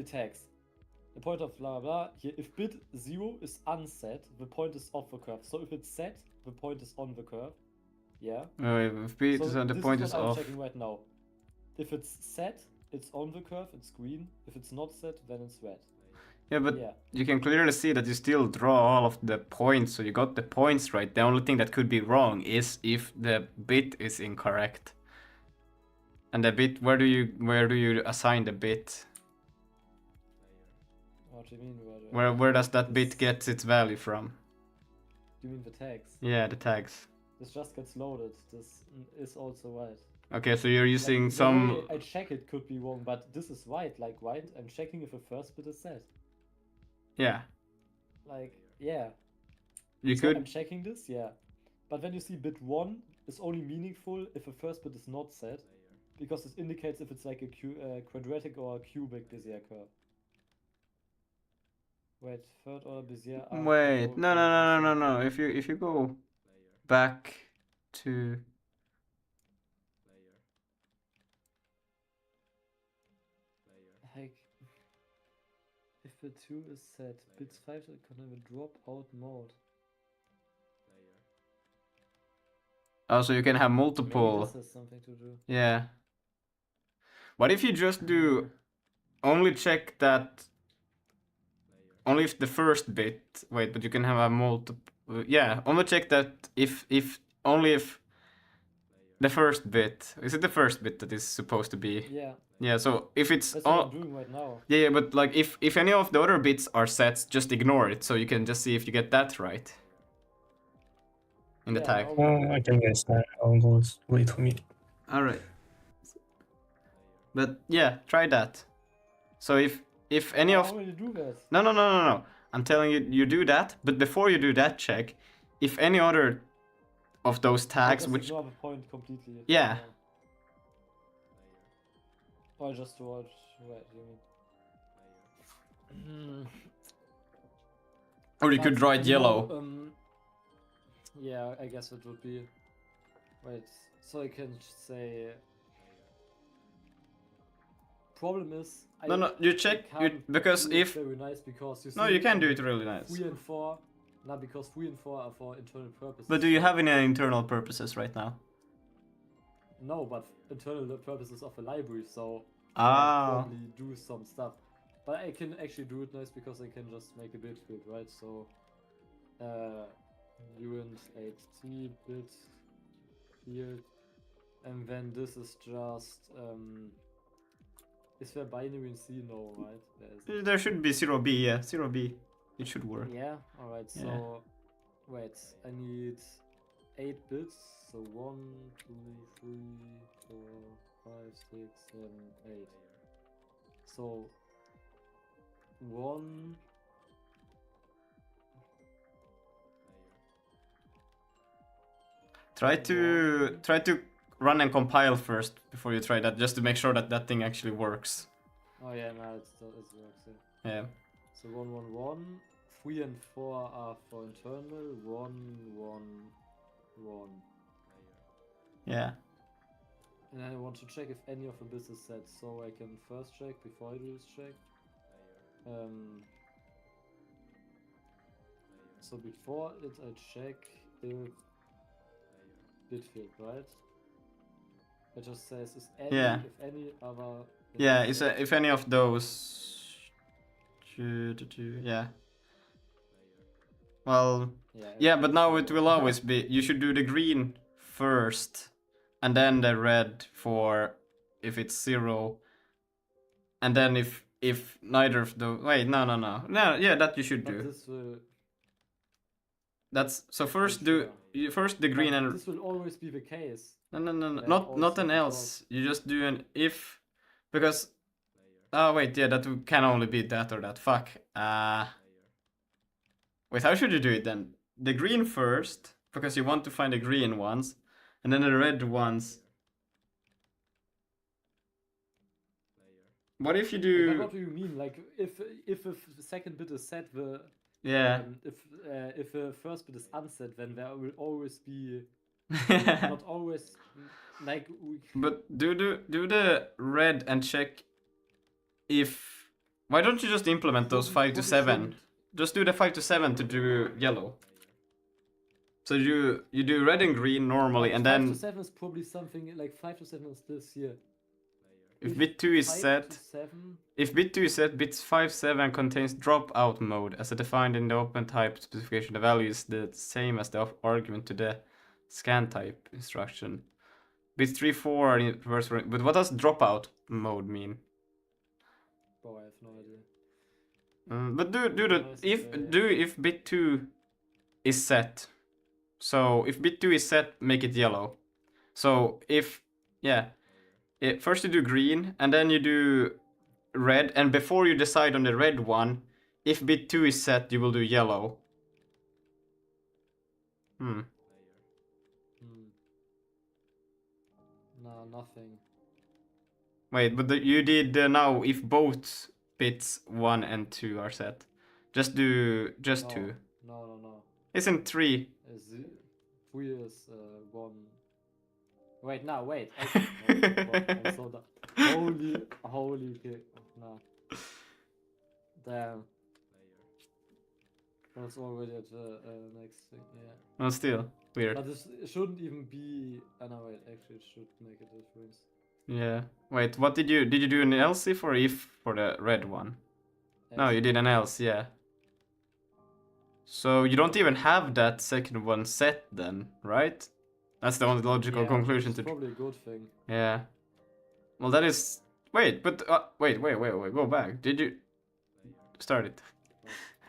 tags. The point of blah blah. Here, if bit 0 is unset, the point is off the curve. So if it's set, the point is on the curve. Yeah. If bit is on the point is off. I'm checking right now. If it's set, it's on the curve, it's green. If it's not set, then it's red. Yeah, but you can clearly see that you still draw all of the points, so you got the points right. The only thing that could be wrong is if the bit is incorrect. And the bit, where do you assign the bit? What do you mean? Where does that bit get its value from? You mean the tags? Yeah, the tags. This just gets loaded. This is also right. Okay, so you're using like, some. I check it could be wrong, but this is right. Like right, I'm checking if the first bit is set. Yeah. Like yeah. You so could. I'm checking this, yeah. But then you see bit 1 is only meaningful if the first bit is not set, because it indicates if it's like a quadratic or a cubic Bezier curve. Wait, third order Bezier. Wait, no. If you go back to. Like, if the 2 is set, bits 5 can have a dropout mode. Oh, so you can have multiple. Maybe this has something to do. Yeah. What if you just do only check that only if the first bit. Wait, but you can have a multiple. Yeah, only check that if only if the first bit. Is it the first bit that is supposed to be? Yeah. Yeah, so if it's That's what I'm doing right now. Yeah, but like if any of the other bits are set, just ignore it, so you can just see if you get that right. In the tag. I can guess. I'll go. Wait for me. All right. But yeah, try that. So if any I of already do that. No. I'm telling you, you do that, but before you do that check, if any other of those tags just which ignore the point completely. Yeah. Or just watch. Wait, you mean? Or you could draw it You know, yellow. Yeah, I guess it would be. Wait, so I can say. Problem is, No, you check because do it if very nice because you see no, you can do in it really nice. 3 and 4. Not because 3 and 4 are for internal purposes. But do you have any internal purposes right now? No, but internal purposes of a library, so Ah. probably do some stuff. But I can actually do it nice because I can just make a bit field, right? So, uint 8t bit field, and then this is just is there binary in C? No, right? There should be 0b, yeah, 0b. It should work. Yeah. All right. So, Yeah. wait, I need 8 bits. So 1, 2, 3, 4, 5, 6, 7, 8. So 1. Try to run and compile first before you try that, just to make sure that that thing actually works. Oh yeah, no, it works. Yeah. Yeah. So 1, 1, 1. 3 and 4 are for internal. 1, 1, 1. Yeah. And I want to check if any of the bits is set, so I can first check before I do this check. So before it, I check if bit field, right? It just says is any, Yeah. if any other. Yeah, if any of those. Yeah. Well. Yeah, but now it will always be. You should do the green first, and then the red for if it's 0, and then if neither of those. Wait, no. Yeah, that you should But do. this will. That's so. First do first the green But and. this will always be the case. No, Then not also an else. You just do an if, because. Oh wait, yeah, that can only be that or that. Fuck. Wait, how should you do it then? The green first, because you want to find the green ones, and then the red ones. What if you do? But what do you mean? Like if the second bit is set, the Yeah. if the first bit is unset, then there will always be not always like we. But do the red and check if. Why don't you just implement those 5 to 7? Just do the 5 to 7 to do yellow. So you do red and green normally, and then 5 to 7 is probably something like 5 to 7 is this here. if bit 2 is 5 set, to 7, if bit 2 is set, bit 5-7 contains dropout mode as defined in the open type specification. The value is the same as the argument to the scan type instruction. Bits 3-4 are in reverse, but what does dropout mode mean? oh, I have no idea. But do if bit 2 is set. So if bit 2 is set, make it yellow. So if first you do green and then you do red, and before you decide on the red one, if bit 2 is set, you will do yellow. No, nothing. Wait, but you did now if both bits 1 and 2 are set. Just do No. 2. No. Isn't 3? 3 is 1. Wait, no, wait. I'm so dumb. Holy okay. No. Damn. That's already at the next thing, yeah. No, still weird. But this it shouldn't even be. No, wait. Actually, it should make a difference. Yeah. Wait, what did you do an else if or if for the red one? No, you did an else, yeah. So you don't even have that second one set then, right? That's the only logical conclusion to. Probably a good thing. Yeah. Well, that is. Wait, but wait. Go back. Did you start it?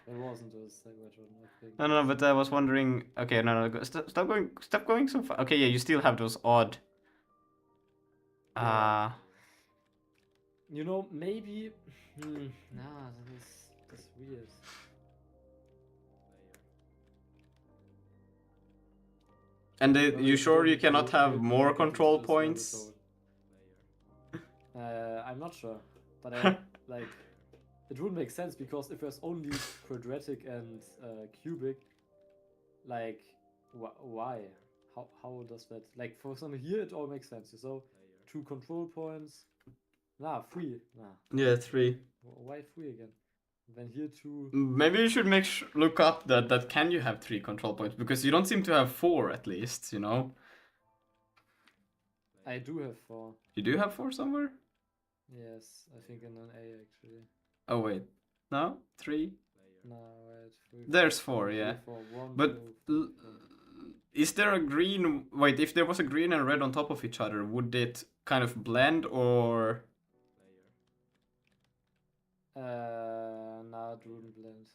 It wasn't a sandwich one, I think. No, but I was wondering. Okay, no. Stop going so far. Okay, yeah, you still have those odd. You know, maybe. Nah, that's weird. And you sure you cannot have more control points? I'm not sure, but I, like, it would make sense because if there's only quadratic and cubic, like, Why? How does that? Like, for example, here it all makes sense. So, 2 control points. Nah, 3. Nah. Yeah, 3. Why 3 again? Then here 2. Maybe you should look up that can you have 3 control points, because you don't seem to have 4 at least, you know. I do have 4. You do have 4 somewhere? Yes, I think in an A actually. Oh wait, no, 3. No, wait. 3, There's 4, 4, yeah. 4, 1, But 2, is there a green? Wait, if there was a green and red on top of each other, would it kind of blend or? nah, it wouldn't blend.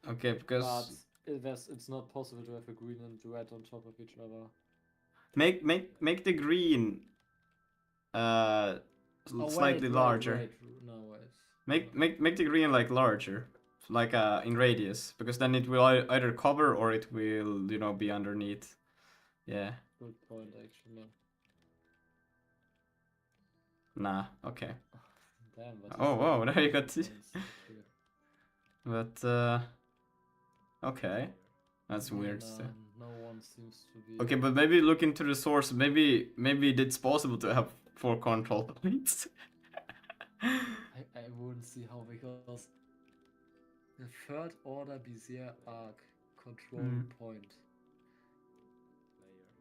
Okay, because It's not possible to have a green and red on top of each other. make the green slightly larger. Wait. No, wait. Make the green like larger, like in radius, because then it will either cover or it will, you know, be underneath. Yeah. Good point, actually. Nah. Okay. Damn, but Oh wow, there you got. points, actually. But okay, that's weird. Nah, no one seems to be. Okay, but maybe look into the source. Maybe it's possible to have 4 control points. I wouldn't see how, because the third order Bezier arc control point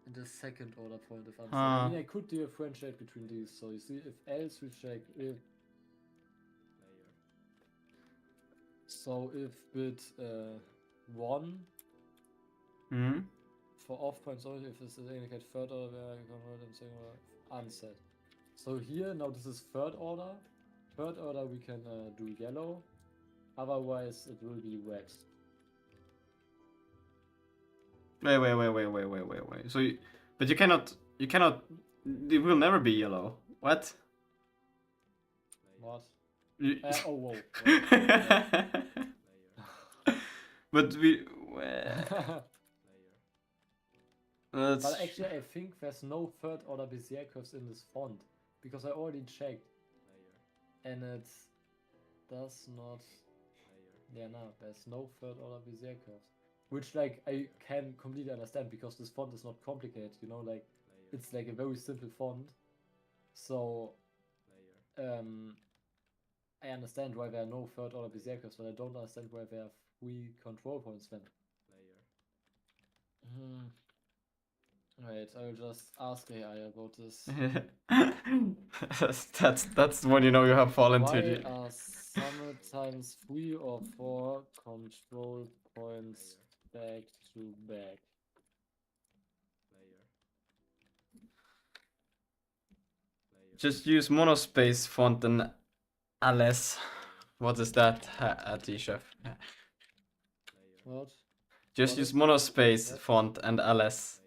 and the second order point, if I'm I mean, I could differentiate between these. So you see, if else we check if. So if bit 1 for off points only, if this indicate third order, where you convert them second order unset. So here now this is third order. Third order we can do yellow, otherwise it will be red. Wait. So, but you cannot. It will never be yellow. What? What? You- Oh, whoa. But we. But actually, I think there's no third order Bezier curves in this font, because I already checked, and it does not. Yeah, no, there's no third order Bezier curves, which like I can completely understand, because this font is not complicated. You know, like it's like a very simple font, so I understand why there are no third order Bezier curves, but I don't understand why there are 3 control points then. Wait, I will just ask AI about this. that's when you know you have fallen to Why the. are sometimes 3 or 4 control points back to back? Just use monospace font and ls. What is that, T-Chef? What? Just What use is monospace that? font and ls.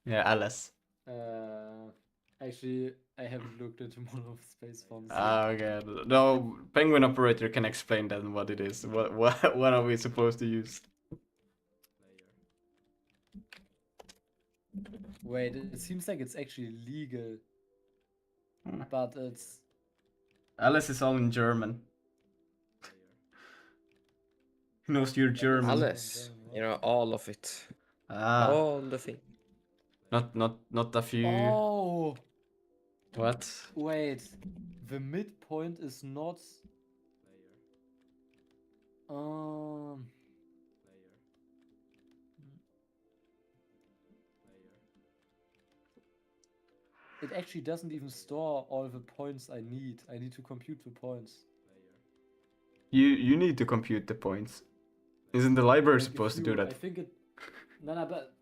Yeah, ls. Actually, I haven't looked into monospace fonts. Ah, okay. No, Penguin operator can explain then what it is. What are we supposed to use? Wait, it seems like it's actually legal, but it's. ls is all in German. Who knows you're German? Alice, you know, all of it, Ah, all the thing. not a few. Oh! What? Wait, the midpoint is not. It actually doesn't even store all the points I need. I need to compute the points. You need to compute the points. Isn't the library Like, if supposed to do you- that? I think it. No, but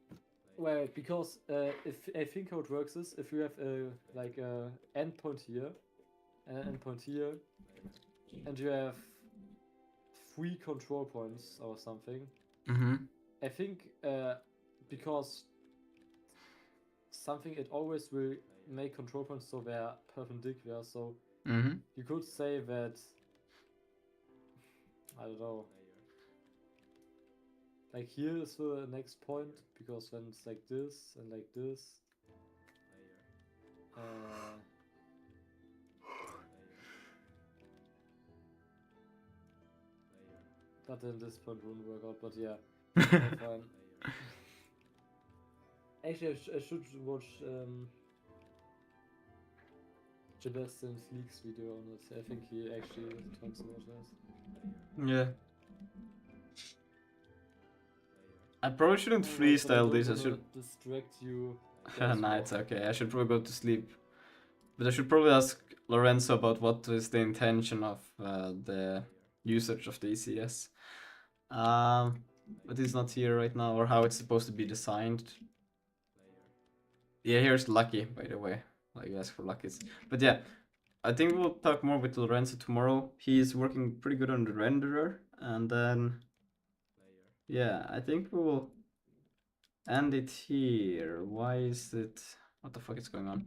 wait, because if I think how it works is, if you have like a endpoint here and an endpoint here, and you have 3 control points or something, Mm-hmm. I think because something, it always will make control points so they're perpendicular. So Mm-hmm. you could say that, I don't know. Like here is the next point, because when it's like this and like this. But then this point wouldn't work out, but yeah. Fine. Actually, I should watch Sebastian's Leaks video on it. I think he actually talks about that. Yeah. I probably shouldn't But I freestyle don't this. I wanna should. distract you. Nah, guys it's more. okay. I should probably go to sleep. But I should probably ask Lorenzo about what is the intention of the usage of the ECS. But he's not here right now, or how it's supposed to be designed. Yeah, here's Lucky, by the way. Like, you ask for Lucky's. But yeah, I think we'll talk more with Lorenzo tomorrow. He's working pretty good on the renderer, and then yeah, I think we will end it here. Why is it? What the fuck is going on?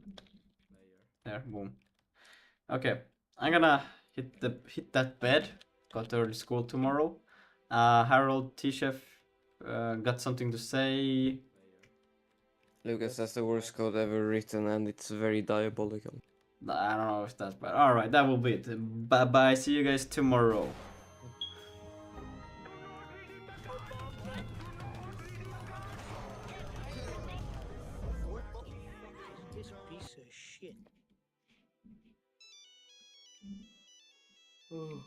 There, boom. Okay, I'm gonna hit that bed. Got early school tomorrow. Harold T-Chef got something to say. Lucas, that's the worst code ever written, and it's very diabolical. I don't know if that's bad. All right, that will be it. Bye bye. See you guys tomorrow. This piece of shit. Oh.